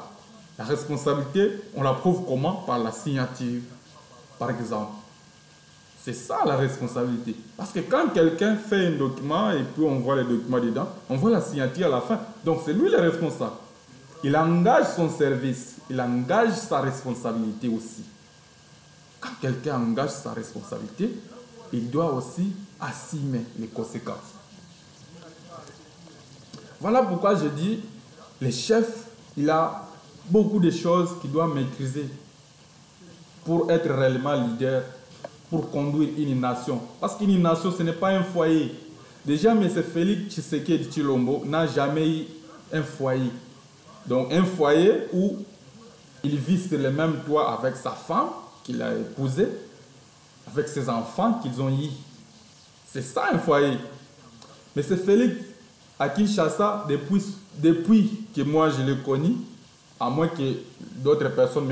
La responsabilité, on la prouve comment? Par la signature, par exemple. C'est ça la responsabilité. Parce que quand quelqu'un fait un document et puis on voit le document dedans, on voit la signature à la fin. Donc c'est lui le responsable. Il engage son service, il engage sa responsabilité aussi. Quand quelqu'un engage sa responsabilité, il doit aussi assumer les conséquences. Voilà pourquoi je dis, le chef, il a beaucoup de choses qu'il doit maîtriser pour être réellement leader, pour conduire une nation. Parce qu'une nation, ce n'est pas un foyer. Déjà, M. Félix Tshisekedi Tshilombo n'a jamais eu un foyer. Donc, un foyer où il vit sur le même toit avec sa femme qu'il a épousée, avec ses enfants qu'ils ont eus. C'est ça un foyer. Mais M. Félix à Kinshasa, depuis que moi je l'ai connu, à moins que d'autres personnes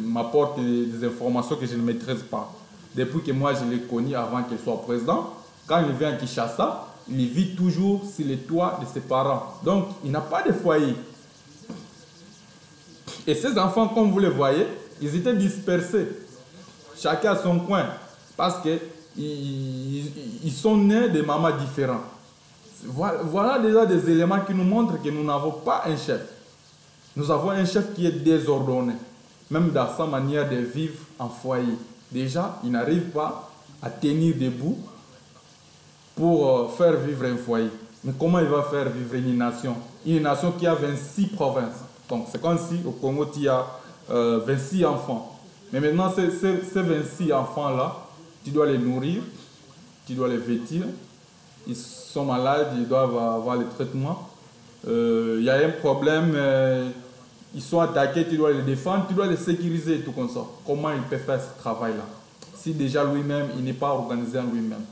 m'apportent des informations que je ne maîtrise pas. Depuis que moi je l'ai connu avant qu'il soit président, quand il vient à Kinshasa, il vit toujours sur le toit de ses parents. Donc, il n'a pas de foyer. Et ses enfants, comme vous le voyez, ils étaient dispersés. Chacun à son coin. Parce qu'ils sont nés de mamans différentes. Voilà déjà des éléments qui nous montrent que nous n'avons pas un chef. Nous avons un chef qui est désordonné. Même dans sa manière de vivre en foyer. Déjà, il n'arrive pas à tenir debout pour faire vivre un foyer. Mais comment il va faire vivre une nation? Une nation qui a 26 provinces. Donc, c'est comme si au Congo, il y a 26 enfants. Mais maintenant, ces 26 enfants-là, tu dois les nourrir, tu dois les vêtir. Ils sont malades, ils doivent avoir le traitement. Il y a un problème, ils sont attaqués, tu dois les défendre, tu dois les sécuriser et tout comme ça. Comment il peut faire ce travail-là? Si déjà lui-même, il n'est pas organisé en lui-même.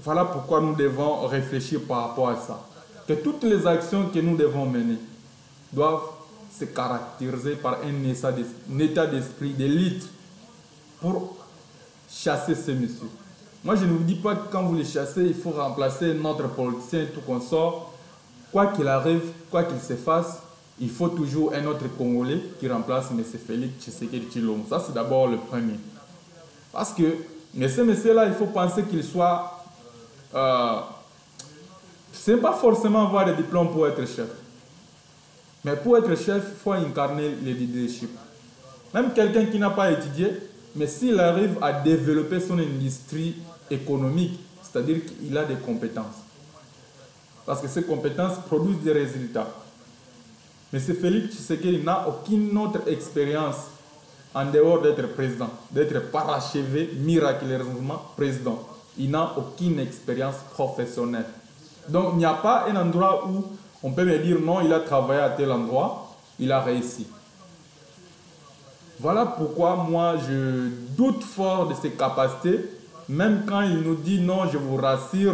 Voilà pourquoi nous devons réfléchir par rapport à ça. Que toutes les actions que nous devons mener doivent se caractériser par un état d'esprit d'élite pour chasser ces messieurs. Moi, je ne vous dis pas que quand vous les chassez, il faut remplacer notre politicien et tout qu'on sort. Quoi qu'il arrive, quoi qu'il se fasse, il faut toujours un autre Congolais qui remplace M. Félix Tshisekedi Tshilombo. Ça, c'est d'abord le premier. Parce que ce monsieur-là, il faut penser qu'il soit... ce n'est pas forcément avoir des diplômes pour être chef. Mais pour être chef, il faut incarner le leadership. Même quelqu'un qui n'a pas étudié, mais s'il arrive à développer son industrie économique, c'est-à-dire qu'il a des compétences. Parce que ces compétences produisent des résultats. Mais M. Félix Tshisekedi n'a aucune autre expérience en dehors d'être président, d'être parachevé miraculeusement président. Il n'a aucune expérience professionnelle. Donc, il n'y a pas un endroit où On peut me dire non, il a travaillé à tel endroit, il a réussi. Voilà pourquoi moi je doute fort de ses capacités, même quand il nous dit non, je vous rassure,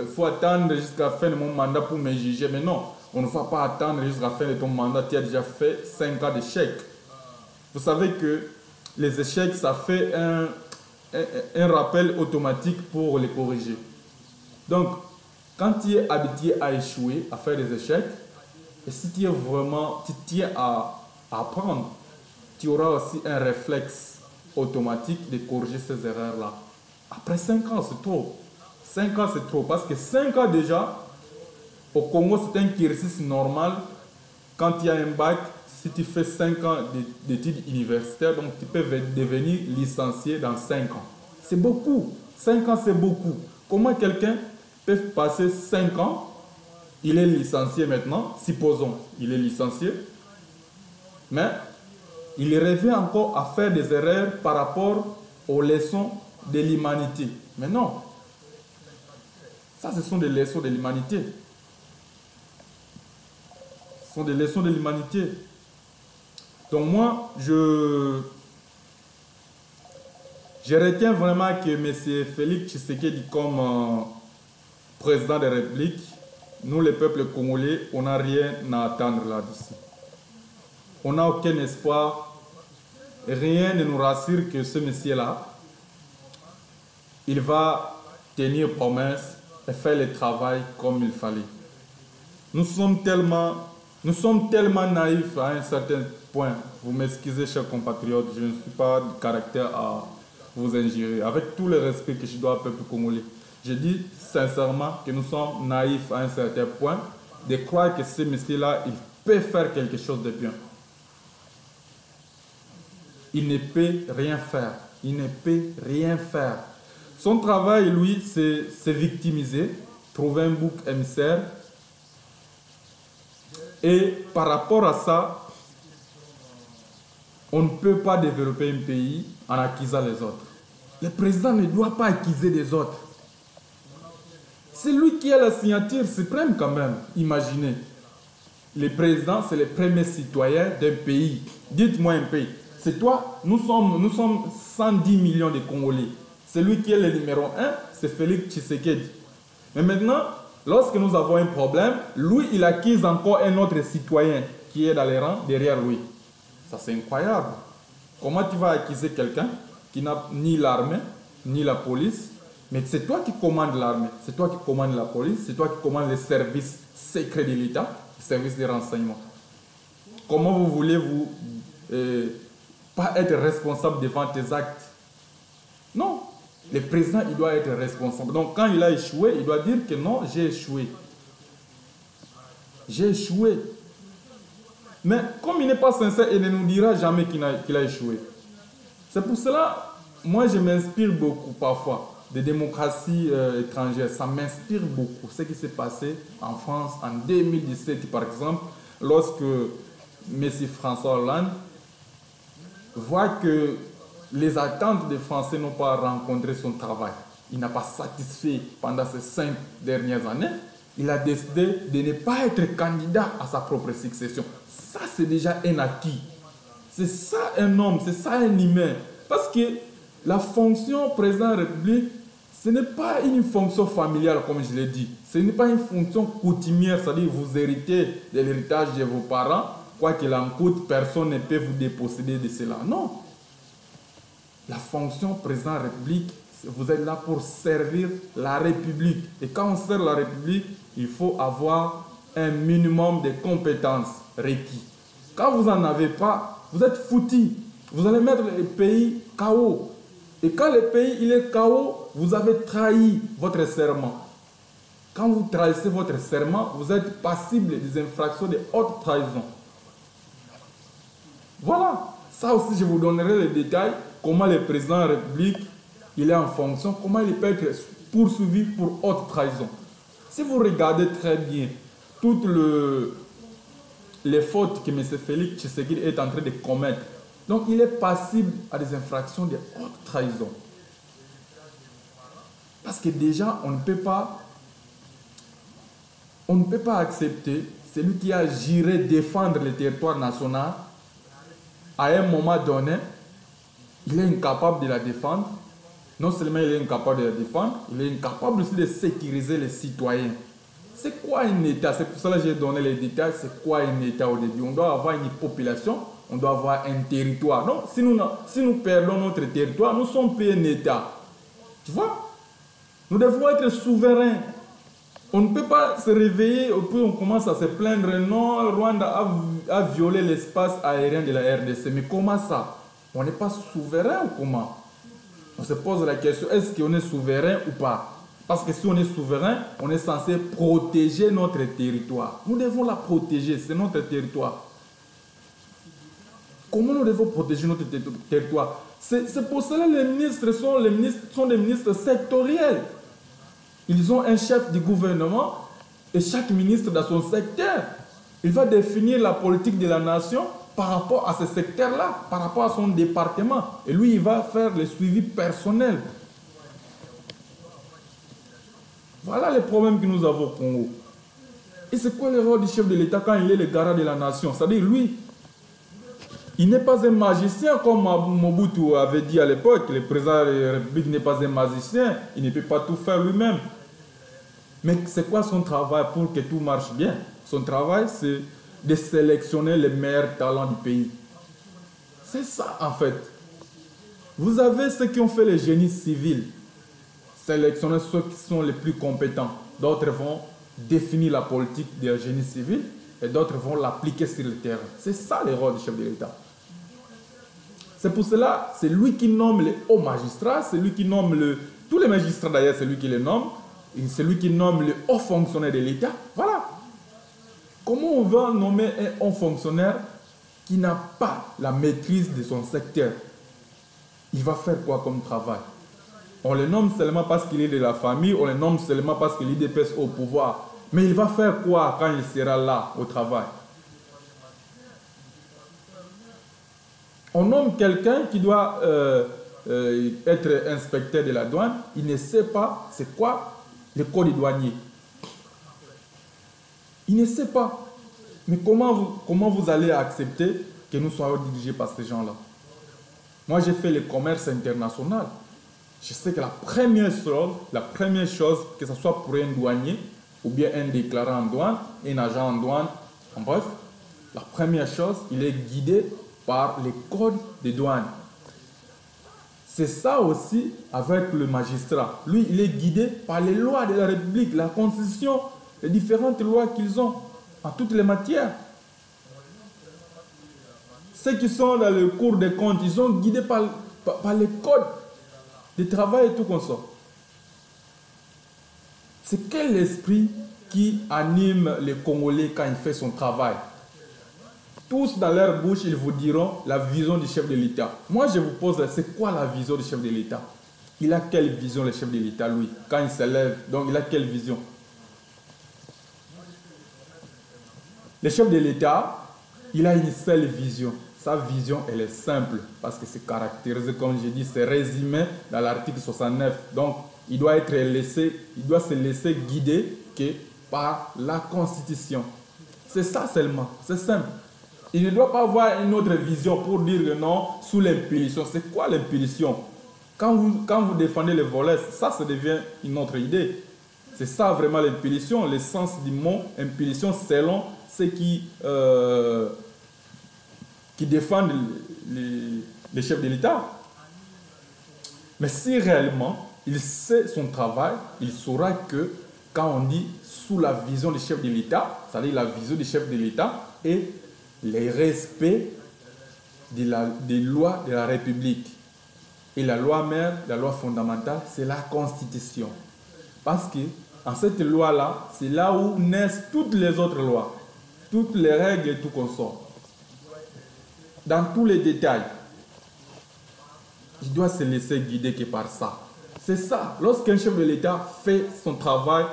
il faut attendre jusqu'à la fin de mon mandat pour me juger. Mais non, on ne va pas attendre jusqu'à la fin de ton mandat, tu as déjà fait 5 ans d'échecs. Vous savez que les échecs, ça fait un rappel automatique pour les corriger. Donc, quand tu es habitué à échouer, à faire des échecs, et si tu es vraiment, tu tiens à apprendre, tu auras aussi un réflexe automatique de corriger ces erreurs-là. Après 5 ans, c'est trop. 5 ans, c'est trop. Parce que 5 ans déjà, au Congo, c'est un cursus normal. Quand tu as un bac, si tu fais 5 ans d'études universitaires, donc tu peux devenir licencié dans 5 ans. C'est beaucoup. 5 ans, c'est beaucoup. Comment quelqu'un peut passer 5 ans, il est licencié maintenant, supposons, il est licencié, mais il revient encore à faire des erreurs par rapport aux leçons de l'humanité. Mais non. Ça, ce sont des leçons de l'humanité. Ce sont des leçons de l'humanité. Donc moi, je retiens vraiment que M. Félix Tshisekedi comme président de la République, nous les peuples congolais, on n'a rien à attendre là-dessus. On n'a aucun espoir. Rien ne nous rassure que ce monsieur-là, il va tenir promesse et faire le travail comme il fallait. Nous sommes tellement naïfs à un certain point. Vous m'excusez, chers compatriotes, je ne suis pas de caractère à vous injurer. Avec tout le respect que je dois au peuple congolais, je dis sincèrement que nous sommes naïfs à un certain point de croire que ce monsieur-là, il peut faire quelque chose de bien. Il ne peut rien faire. Il ne peut rien faire. Son travail, lui, c'est victimiser, trouver un bouc émissaire. Et par rapport à ça, on ne peut pas développer un pays en accusant les autres. Le président ne doit pas accuser les autres. C'est lui qui a la signature suprême quand même. Imaginez. Le président, c'est le premier citoyen d'un pays. Dites-moi un pays. C'est toi, nous sommes 110 millions de Congolais. Celui qui est le numéro 1, c'est Félix Tshisekedi. Mais maintenant, lorsque nous avons un problème, lui, il accuse encore un autre citoyen qui est dans les rangs derrière lui. Ça, c'est incroyable. Comment tu vas accuser quelqu'un qui n'a ni l'armée, ni la police, mais c'est toi qui commandes l'armée, c'est toi qui commandes la police, c'est toi qui commandes les services secrets de l'État, les services de renseignement. Comment vous voulez pas être responsable devant tes actes? Non. Le président, il doit être responsable. Donc, quand il a échoué, il doit dire que non, j'ai échoué. J'ai échoué. Mais comme il n'est pas sincère, il ne nous dira jamais qu'il a échoué. C'est pour cela, moi, je m'inspire beaucoup parfois des démocraties étrangères. Ça m'inspire beaucoup. Ce qui s'est passé en France en 2017, par exemple, lorsque M. François Hollande voit que les attentes des Français n'ont pas rencontré son travail. Il n'a pas satisfait pendant ces 5 dernières années. Il a décidé de ne pas être candidat à sa propre succession. Ça, c'est déjà un acquis. C'est ça un homme, c'est ça un humain. Parce que la fonction président de la République, ce n'est pas une fonction familiale, comme je l'ai dit. Ce n'est pas une fonction coutumière, c'est-à-dire vous héritez de l'héritage de vos parents. Quoi qu'il en coûte, personne ne peut vous déposséder de cela. Non. La fonction président de la République, vous êtes là pour servir la République. Et quand on sert la République, il faut avoir un minimum de compétences requis. Quand vous n'en avez pas, vous êtes foutu. Vous allez mettre le pays KO. Et quand le pays il est KO, vous avez trahi votre serment. Quand vous trahissez votre serment, vous êtes passible des infractions de haute trahison. Voilà. Ça aussi, je vous donnerai les détails. Comment le président de la République, il est en fonction, comment il peut être poursuivi pour haute trahison. Si vous regardez très bien toutes les fautes que M. Félix Tshisekedi est en train de commettre, donc il est passible à des infractions de haute trahison. Parce que déjà, on ne peut pas On ne peut pas accepter celui qui a juré défendre le territoire national. À un moment donné, il est incapable de la défendre. Non seulement il est incapable de la défendre, il est incapable aussi de sécuriser les citoyens. C'est quoi un État? C'est pour cela que j'ai donné les détails. C'est quoi un État au début? On doit avoir une population, on doit avoir un territoire. Non, si nous perdons notre territoire, nous ne sommes plus un État. Tu vois? Nous devons être souverains. On ne peut pas se réveiller et puis on commence à se plaindre. Non, Rwanda a violé l'espace aérien de la RDC. Mais comment ça? On n'est pas souverain ou comment? On se pose la question, est-ce qu'on est souverain ou pas? Parce que si on est souverain, on est censé protéger notre territoire. Nous devons la protéger, c'est notre territoire. Comment nous devons protéger notre territoire? C'est pour cela que les ministres sont des ministres sectoriels. Ils ont un chef du gouvernement et chaque ministre dans son secteur. Il va définir la politique de la nation par rapport à ce secteur-là, par rapport à son département. Et lui, il va faire le suivi personnel. Voilà les problèmes que nous avons au Congo. Et c'est quoi le rôle du chef de l'État quand il est le garant de la nation? C'est-à-dire, lui, il n'est pas un magicien comme Mobutu avait dit à l'époque. Le président de la République n'est pas un magicien. Il ne peut pas tout faire lui-même. Mais c'est quoi son travail pour que tout marche bien? Son travail, c'est de sélectionner les meilleurs talents du pays. C'est ça, en fait. Vous avez ceux qui ont fait le génie civil. Sélectionner ceux qui sont les plus compétents. D'autres vont définir la politique du génie civil et d'autres vont l'appliquer sur le terrain. C'est ça le rôle du chef de l'État. C'est pour cela, c'est lui qui nomme les hauts magistrats, c'est lui qui nomme tous les magistrats d'ailleurs, c'est lui qui les nomme, c'est lui qui nomme les hauts fonctionnaires de l'État. Voilà. Comment on va nommer un haut fonctionnaire qui n'a pas la maîtrise de son secteur? Il va faire quoi comme travail? On le nomme seulement parce qu'il est de la famille, on le nomme seulement parce que l'IDPS est au pouvoir. Mais il va faire quoi quand il sera là au travail? On nomme quelqu'un qui doit être inspecteur de la douane, il ne sait pas c'est quoi le code douanier. Il ne sait pas. Mais comment vous allez accepter que nous soyons dirigés par ces gens-là? Moi, j'ai fait le commerce international. Je sais que la première chose, que ce soit pour un douanier, ou bien un déclarant en douane, un agent en douane, en bref, la première chose, il est guidé par les codes de douane. C'est ça aussi avec le magistrat. Lui, il est guidé par les lois de la République, la Constitution, les différentes lois qu'ils ont en toutes les matières. Ceux qui sont dans le cours des comptes, ils sont guidés par les codes de travail et tout comme ça. C'est quel esprit qui anime les Congolais quand il fait son travail? Tous dans leur bouche, ils vous diront la vision du chef de l'État. Moi, je vous pose, c'est quoi la vision du chef de l'État? Il a quelle vision, le chef de l'État, lui? Quand il se lève, donc il a quelle vision? Le chef de l'État, il a une seule vision. Sa vision, elle est simple, parce que c'est caractérisé, comme je dis, c'est résumé dans l'article 69. Donc, il doit se laisser guider par la Constitution. C'est ça seulement, c'est simple. Il ne doit pas avoir une autre vision pour dire que non, sous l'impulsion. C'est quoi l'impulsion? Quand vous défendez les volets, ça devient une autre idée. C'est ça vraiment l'impulsion, le sens du mot impulsion selon ceux qui défendent les chefs de l'État. Mais si réellement il sait son travail, il saura que quand on dit sous la vision du chef de l'État, c'est-à-dire la vision du chef de l'État et le respect des lois de la République. Et la loi mère, la loi fondamentale, c'est la Constitution. Parce que en cette loi-là, c'est là où naissent toutes les autres lois, toutes les règles et tout qu'on sort. Dans tous les détails, il doit se laisser guider que par ça. C'est ça. Lorsqu'un chef de l'État fait son travail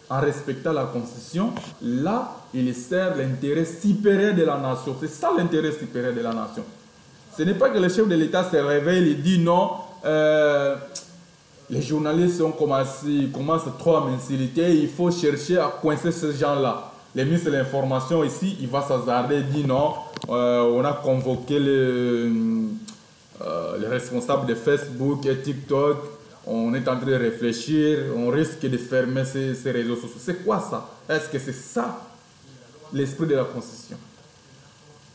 en respectant la Constitution, là, il sert l'intérêt supérieur de la nation. C'est ça l'intérêt supérieur de la nation. Ce n'est pas que le chef de l'État se réveille et dit non, Les journalistes commencent trop à m'insulter. Il faut chercher à coincer ces gens-là. Les ministres de l'Information ici, il va s'hasarder et dire non, on a convoqué les responsables de Facebook et TikTok. On est en train de réfléchir. On risque de fermer ces réseaux sociaux. C'est quoi ça? Est-ce que c'est ça l'esprit de la Constitution?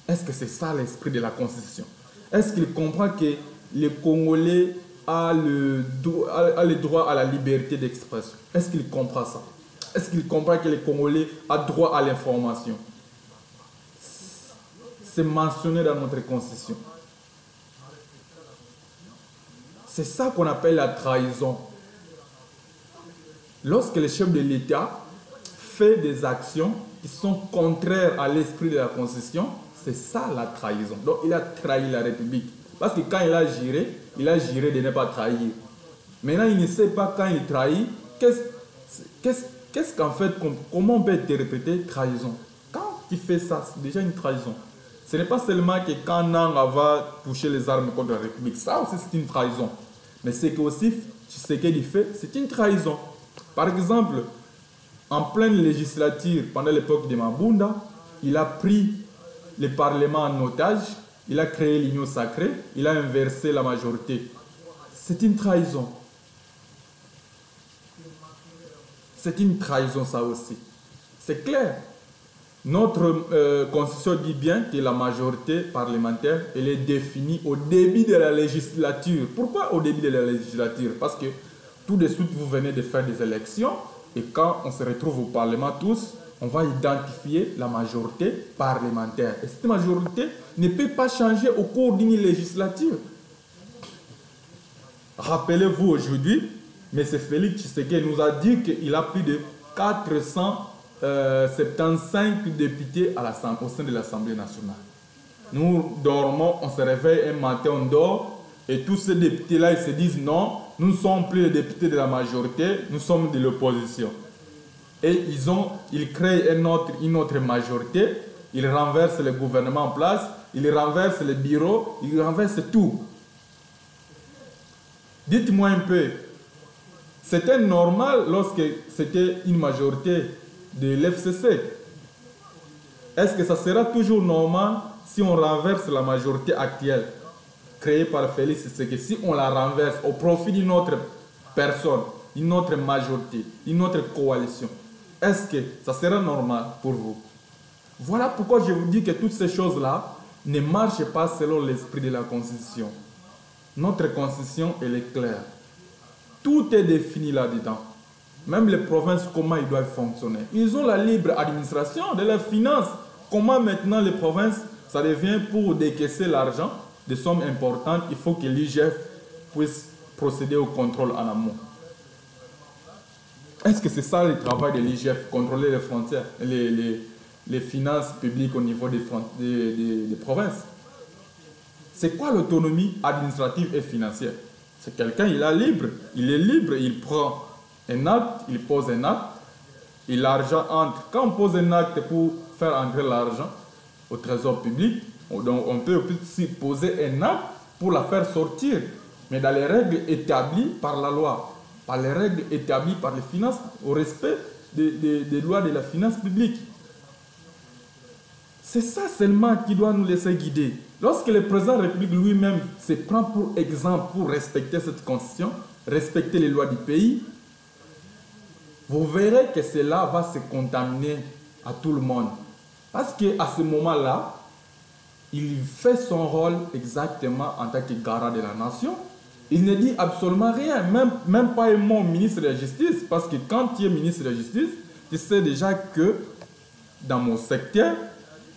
Est-ce que c'est ça l'esprit de la Constitution? Est-ce qu'il comprend que les Congolais a le droit à la liberté d'expression? Est-ce qu'il comprend ça? Est-ce qu'il comprend que les Congolais ont droit à l'information? C'est mentionné dans notre Constitution. C'est ça qu'on appelle la trahison. Lorsque le chef de l'État fait des actions qui sont contraires à l'esprit de la Constitution, c'est ça la trahison. Donc il a trahi la République. Parce que quand il a juré de ne pas trahir. Maintenant, il ne sait pas quand il trahit, qu'est-ce qu'en fait, comment on peut interpréter trahison? Quand tu fais ça, c'est déjà une trahison. Ce n'est pas seulement que quand Nanga va toucher les armes contre la République, ça aussi c'est une trahison. Mais c'est que aussi, ce qu'il fait, c'est une trahison. Par exemple, en pleine législature, pendant l'époque de Mabunda, il a pris le Parlement en otage. Il a créé l'union sacrée, il a inversé la majorité. C'est une trahison. C'est une trahison ça aussi. C'est clair. Notre constitution dit bien que la majorité parlementaire, elle est définie au début de la législature. Pourquoi au début de la législature? Parce que tout de suite, vous venez de faire des élections et quand on se retrouve au Parlement tous, on va identifier la majorité parlementaire. Et cette majorité ne peut pas changer au cours d'une législature. Rappelez-vous aujourd'hui, M. Félix Tshisekedi nous a dit qu'il a plus de 475 députés au sein de l'Assemblée nationale. Nous dormons, on se réveille un matin, on dort, et tous ces députés-là, ils se disent non, nous ne sommes plus les députés de la majorité, nous sommes de l'opposition. Et ils créent une autre majorité, ils renversent le gouvernement en place, ils renversent les bureaux, ils renversent tout. Dites-moi un peu, c'était normal lorsque c'était une majorité de l'FCC? Est-ce que ça sera toujours normal si on renverse la majorité actuelle créée par Félix Tshisekedi, si on la renverse au profit d'une autre personne, une autre majorité, une autre coalition? Est-ce que ça sera normal pour vous? Voilà pourquoi je vous dis que toutes ces choses-là ne marchent pas selon l'esprit de la Constitution. Notre Constitution, elle est claire. Tout est défini là-dedans. Même les provinces, comment ils doivent fonctionner. Ils ont la libre administration de leurs finances. Comment maintenant les provinces, ça devient pour décaisser l'argent, des sommes importantes, il faut que l'IGF puisse procéder au contrôle en amont. Est-ce que c'est ça le travail de l'IGF, contrôler les frontières, les finances publiques au niveau des provinces? C'est quoi l'autonomie administrative et financière? C'est quelqu'un, il est libre, il prend un acte, il pose un acte, et l'argent entre. Quand on pose un acte pour faire entrer l'argent au trésor public, on peut aussi poser un acte pour la faire sortir, mais dans les règles établies par la loi, par les règles établies par les finances, au respect des lois de la finance publique. C'est ça seulement qui doit nous laisser guider. Lorsque le président de la République lui-même se prend pour exemple pour respecter cette constitution, respecter les lois du pays, vous verrez que cela va se contaminer à tout le monde. Parce qu'à ce moment-là, il fait son rôle exactement en tant que garant de la nation. Il ne dit absolument rien, même pas un mot au ministre de la Justice. Parce que quand tu es ministre de la Justice, tu sais déjà que dans mon secteur,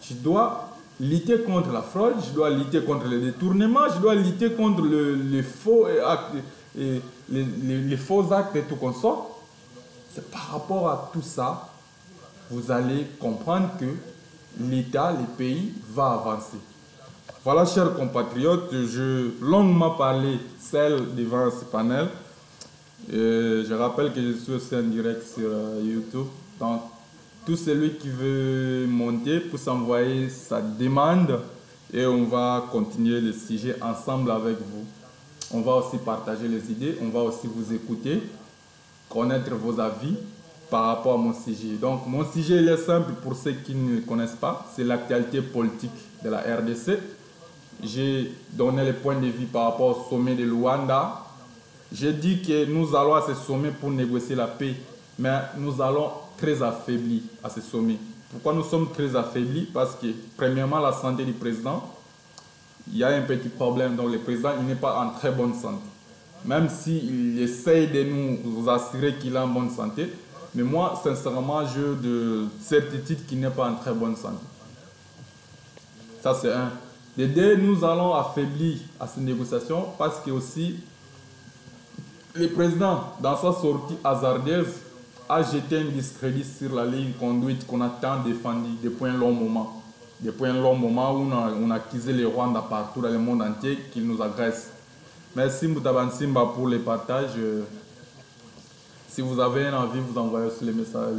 je dois lutter contre la fraude, je dois lutter contre le détournement, je dois lutter contre les faux actes et tout comme ça. C'est par rapport à tout ça, vous allez comprendre que l'État, le pays va avancer. Voilà, chers compatriotes, je longuement parlé celle devant ce panel. Je rappelle que je suis aussi en direct sur YouTube. Donc, tout celui qui veut monter peut s'envoyer sa demande et on va continuer le sujet ensemble avec vous. On va aussi partager les idées, on va aussi vous écouter, connaître vos avis par rapport à mon sujet. Donc mon sujet il est simple pour ceux qui ne connaissent pas, c'est l'actualité politique de la RDC. J'ai donné les points de vue par rapport au sommet de Luanda. J'ai dit que nous allons à ce sommet pour négocier la paix, mais nous allons très affaiblis à ce sommet. Pourquoi nous sommes très affaiblis? Parce que premièrement la santé du président, il y a un petit problème. Donc le président il n'est pas en très bonne santé. Même s'il essaye de nous assurer qu'il est en bonne santé, mais moi sincèrement j'ai de certitude qu'il n'est pas en très bonne santé. Ça c'est un. De deux, nous allons affaiblir à ces négociations parce que aussi le président dans sa sortie hasardeuse a jeté un discrédit sur la ligne conduite qu'on a tant défendue depuis un long moment. Depuis un long moment où on a accusé les Rwandais partout dans le monde entier qu'ils nous agressent. Merci Moutaban Simba pour les partages. Si vous avez une envie, vous envoyez aussi les messages,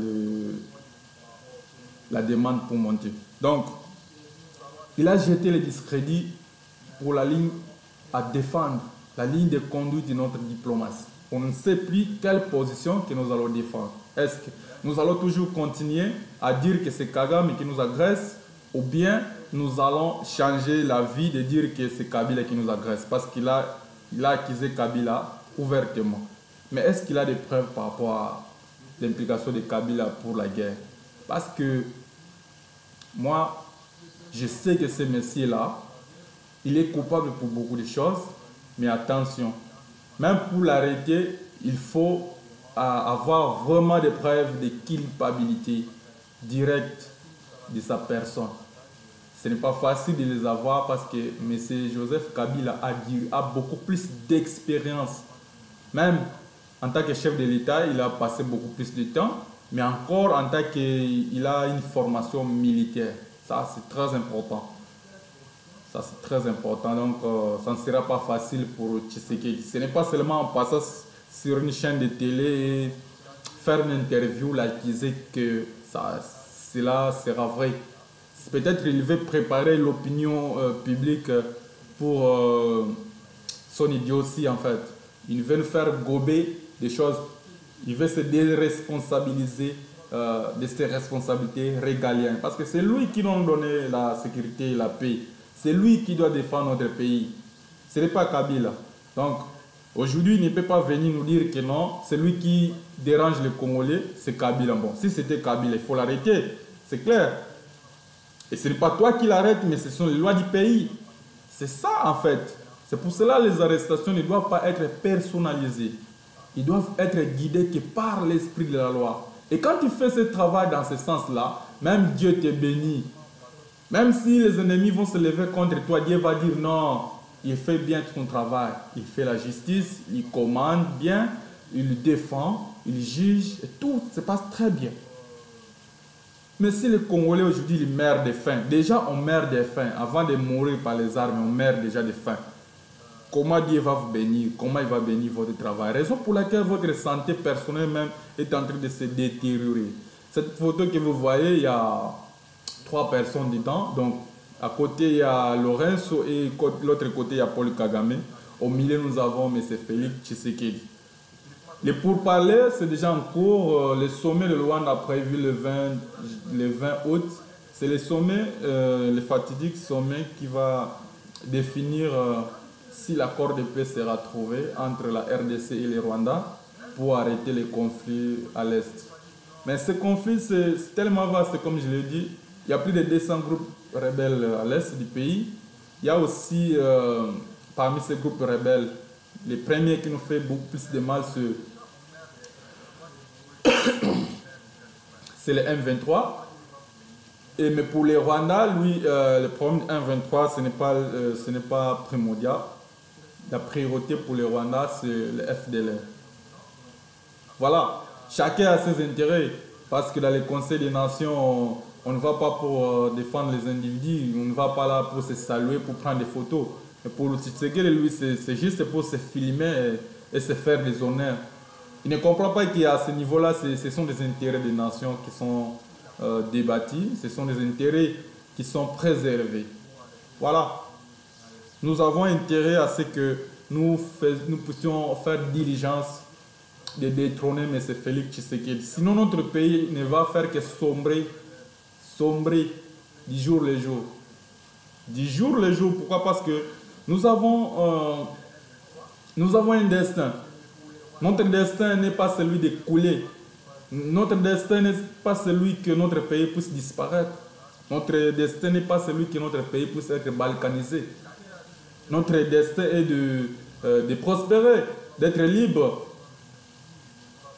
la demande pour monter. Donc, il a jeté le discrédit pour la ligne à défendre, la ligne de conduite de notre diplomatie. On ne sait plus quelle position que nous allons défendre. Est-ce que nous allons toujours continuer à dire que c'est Kagame qui nous agresse ou bien nous allons changer la vie de dire que c'est Kabila qui nous agresse parce qu'il a accusé Kabila ouvertement. Mais est-ce qu'il a des preuves par rapport à l'implication de Kabila pour la guerre? Parce que moi, je sais que ce monsieur-là, il est coupable pour beaucoup de choses, mais attention, même pour l'arrêter, il faut avoir vraiment des preuves de culpabilité directe de sa personne. Ce n'est pas facile de les avoir parce que M. Joseph Kabila a beaucoup plus d'expérience. Même en tant que chef de l'État, il a passé beaucoup plus de temps, mais encore en tant qu'il a une formation militaire. Ça, c'est très important. Ça, c'est très important. Donc, ça ne sera pas facile pour Tshisekedi. Ce n'est pas seulement en passant sur une chaîne de télé et faire une interview, l'accuser que cela sera vrai. Peut-être qu'il veut préparer l'opinion publique pour son idiotie, en fait. Il veut faire gober des choses. Il veut se déresponsabiliser de ses responsabilités régaliennes. Parce que c'est lui qui nous a donné la sécurité et la paix. C'est lui qui doit défendre notre pays. Ce n'est pas Kabila. Donc, aujourd'hui, il ne peut pas venir nous dire que non, c'est lui qui dérange les Congolais, c'est Kabila. Bon, si c'était Kabila, il faut l'arrêter. C'est clair. Et ce n'est pas toi qui l'arrêtes, mais ce sont les lois du pays. C'est ça, en fait. C'est pour cela que les arrestations ne doivent pas être personnalisées. Ils doivent être guidés que par l'esprit de la loi. Et quand tu fais ce travail dans ce sens-là, même Dieu te bénit. Même si les ennemis vont se lever contre toi, Dieu va dire non, il fait bien son travail. Il fait la justice, il commande bien, il défend, il juge, et tout se passe très bien. Mais si les Congolais aujourd'hui ils meurent de faim, déjà on meurt de faim, avant de mourir par les armes, on meurt déjà de faim. Comment Dieu va vous bénir? Comment il va bénir votre travail? Raison pour laquelle votre santé personnelle même est en train de se détériorer. Cette photo que vous voyez, il y a 3 personnes dedans. Donc, à côté, il y a Lorenzo et de l'autre côté, il y a Paul Kagame. Au milieu, nous avons M. Félix Tshisekedi. Les pourparlers, c'est déjà en cours. Le sommet de Luanda a prévu le 20 août. C'est le sommet, le fatidique sommet qui va définir si l'accord de paix sera trouvé entre la RDC et le Rwanda pour arrêter les conflits à l'Est. Mais ce conflit, c'est tellement vaste, comme je l'ai dit. Il y a plus de 200 groupes rebelles à l'Est du pays. Il y a aussi, parmi ces groupes rebelles, les premiers qui nous font beaucoup plus de mal, c'est le M23. Mais pour les Rwandais, lui, le problème du M23, ce n'est pas primordial. La priorité pour les Rwandais, c'est le FDLR. Voilà, chacun a ses intérêts. Parce que dans les conseils des nations, on ne va pas pour défendre les individus, on ne va pas là pour se saluer, pour prendre des photos. Et pour le Tshisekedi, lui, c'est juste pour se filmer et se faire des honneurs. Il ne comprend pas qu'à ce niveau-là, ce sont des intérêts des nations qui sont débattus, ce sont des intérêts qui sont préservés. Voilà. Nous avons intérêt à ce que nous puissions faire diligence de détrôner M. Félix Tshisekedi. Sinon, notre pays ne va faire que sombrer du jour le jour. Du jour le jour. Pourquoi? Parce que nous avons un destin. Notre destin n'est pas celui de couler. Notre destin n'est pas celui que notre pays puisse disparaître. Notre destin n'est pas celui que notre pays puisse être balkanisé. Notre destin est de prospérer, d'être libre,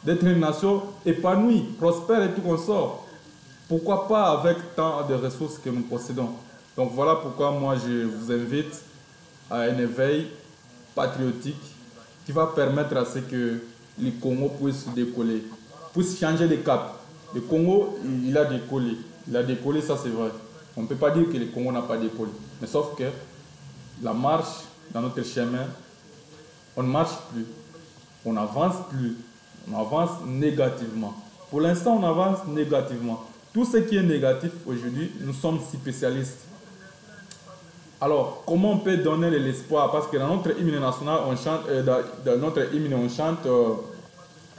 d'être une nation épanouie, prospère et tout consort. Pourquoi pas avec tant de ressources que nous possédons? Donc voilà pourquoi moi je vous invite à un éveil patriotique qui va permettre à ce que le Congo puisse décoller, puisse changer de cap. Le Congo, il a décollé. Il a décollé, ça c'est vrai. On ne peut pas dire que le Congo n'a pas décollé. Mais sauf que la marche dans notre chemin, on ne marche plus. On n'avance plus. On avance négativement. Pour l'instant, on avance négativement. Tout ce qui est négatif aujourd'hui, nous sommes spécialistes. Alors, comment on peut donner l'espoir? Parce que dans notre hymne national, on chante,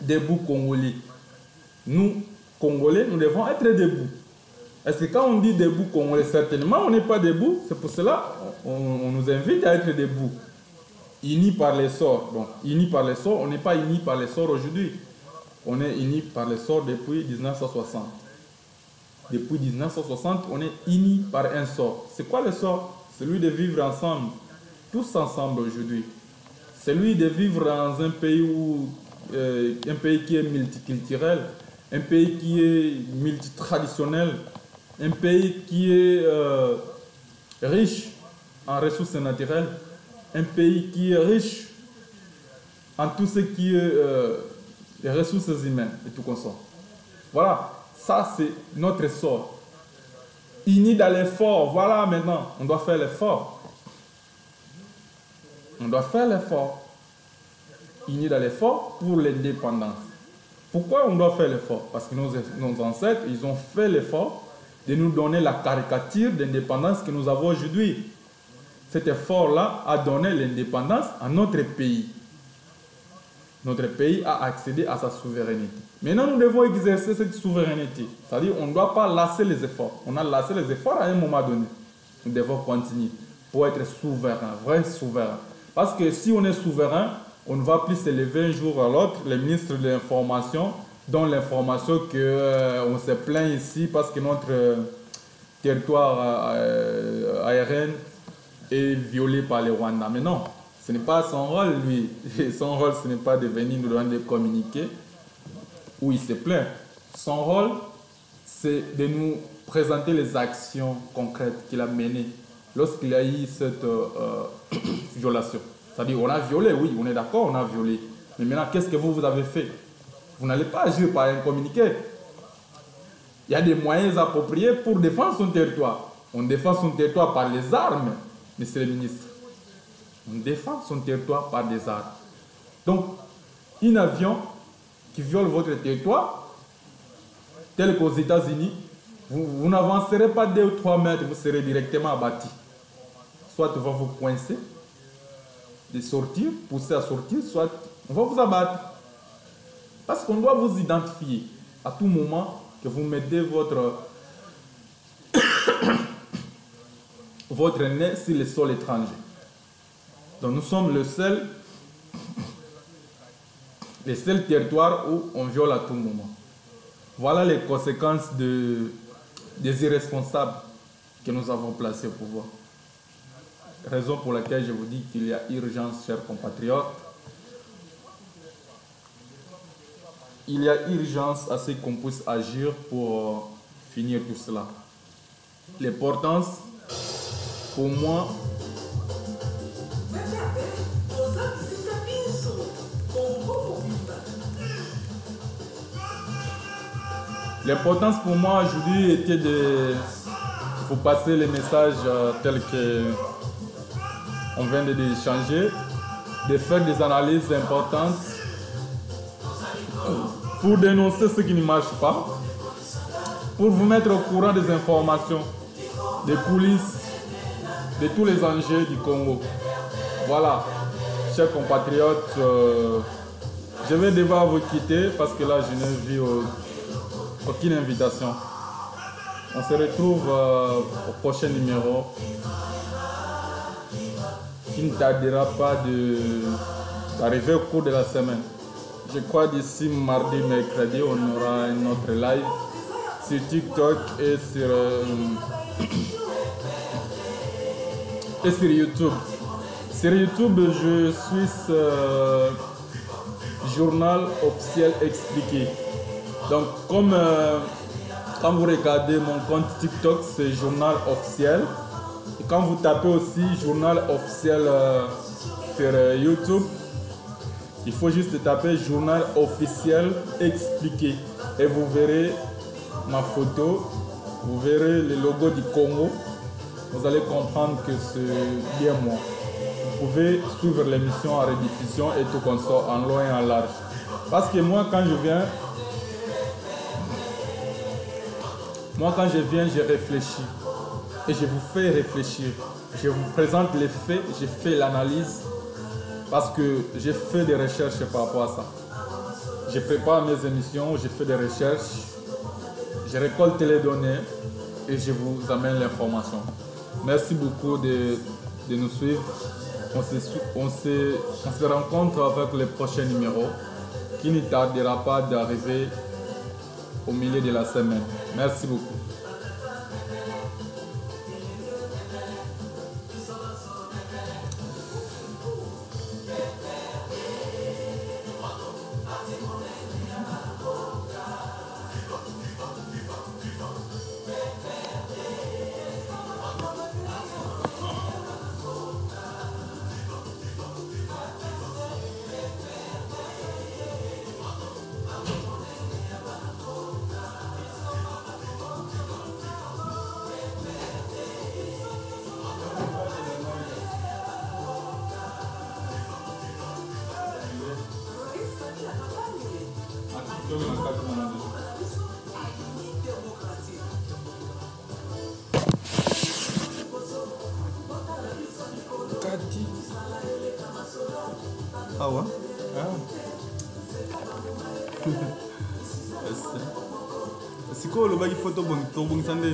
debout Congolais. Nous, Congolais, nous devons être debout. Est-ce que quand on dit debout Congolais, certainement on n'est pas debout? C'est pour cela on nous invite à être debout. Unis par les sorts. Donc, unis par les sorts, on n'est pas unis par les sorts aujourd'hui. On est unis par les sorts depuis 1960. Depuis 1960, on est unis par un sort. C'est quoi le sort? Celui de vivre ensemble, tous ensemble aujourd'hui. Celui de vivre dans un pays un pays qui est multiculturel, un pays qui est multitraditionnel, un pays qui est riche en ressources naturelles, un pays qui est riche en tout ce qui est les ressources humaines et tout comme ça. Voilà, ça c'est notre sort. Unis dans l'effort, voilà maintenant, on doit faire l'effort. On doit faire l'effort. Unis dans l'effort pour l'indépendance. Pourquoi on doit faire l'effort? Parce que nos ancêtres, ils ont fait l'effort de nous donner la caricature d'indépendance que nous avons aujourd'hui. Cet effort-là a donné l'indépendance à notre pays. Notre pays a accédé à sa souveraineté. Maintenant, nous devons exercer cette souveraineté. C'est-à-dire qu'on ne doit pas lasser les efforts. On a lassé les efforts à un moment donné. Nous devons continuer pour être souverain, vrai souverain. Parce que si on est souverain, on ne va plus se lever un jour à l'autre. Le ministre de l'Information donne l'information qu'on se plaint ici parce que notre territoire aérien est violé par les Rwandais. Mais non, ce n'est pas son rôle, lui. Son rôle, ce n'est pas de venir nous donner des communiqués où il se plaint. Son rôle, c'est de nous présenter les actions concrètes qu'il a menées lorsqu'il y a eu cette violation. C'est-à-dire, on a violé, oui, on est d'accord, on a violé. Mais maintenant, qu'est-ce que vous avez fait? Vous n'allez pas agir par un communiqué. Il y a des moyens appropriés pour défendre son territoire. On défend son territoire par les armes, monsieur le ministre. On défend son territoire par des armes. Donc, un avion qui viole votre territoire, tel qu'aux États-Unis, vous n'avancerez pas 2 ou 3 mètres, vous serez directement abattu. Soit on va vous coincer, de sortir, pousser à sortir, soit on va vous abattre. Parce qu'on doit vous identifier à tout moment que vous mettez votre nez sur le sol étranger. Donc nous sommes le seul territoire où on viole à tout moment. Voilà les conséquences des irresponsables que nous avons placés au pouvoir. Raison pour laquelle je vous dis qu'il y a urgence, chers compatriotes. Il y a urgence à ce qu'on puisse agir pour finir tout cela. L'importance, pour moi, aujourd'hui était de vous passer les messages tels que on vient d'échanger, de faire des analyses importantes pour dénoncer ce qui ne marche pas, pour vous mettre au courant des informations, des coulisses, de tous les enjeux du Congo. Voilà, chers compatriotes, je vais devoir vous quitter parce que là, je n'ai vu aucune invitation. On se retrouve au prochain numéro qui ne tardera pas d'arriver au cours de la semaine. Je crois d'ici mardi, mercredi, on aura un autre live sur TikTok et sur YouTube. Sur YouTube, je suis journal officiel expliqué. Donc, comme quand vous regardez mon compte TikTok, c'est journal officiel. Et quand vous tapez aussi journal officiel sur YouTube, il faut juste taper journal officiel expliqué. Et vous verrez ma photo, vous verrez le logo du Congo. Vous allez comprendre que c'est bien moi. Vous pouvez suivre l'émission en rediffusion et tout comme ça, en loin et en large. Parce que moi, quand je viens, je réfléchis. Et je vous fais réfléchir. Je vous présente les faits, je fais l'analyse. Parce que j'ai fait des recherches par rapport à ça. Je prépare mes émissions, je fais des recherches. Je récolte les données et je vous amène l'information. Merci beaucoup de nous suivre. On se rencontre avec le prochain numéro qui ne tardera pas d'arriver au milieu de la semaine. Merci beaucoup. Ah ouais? C'est quoi le bail photo bon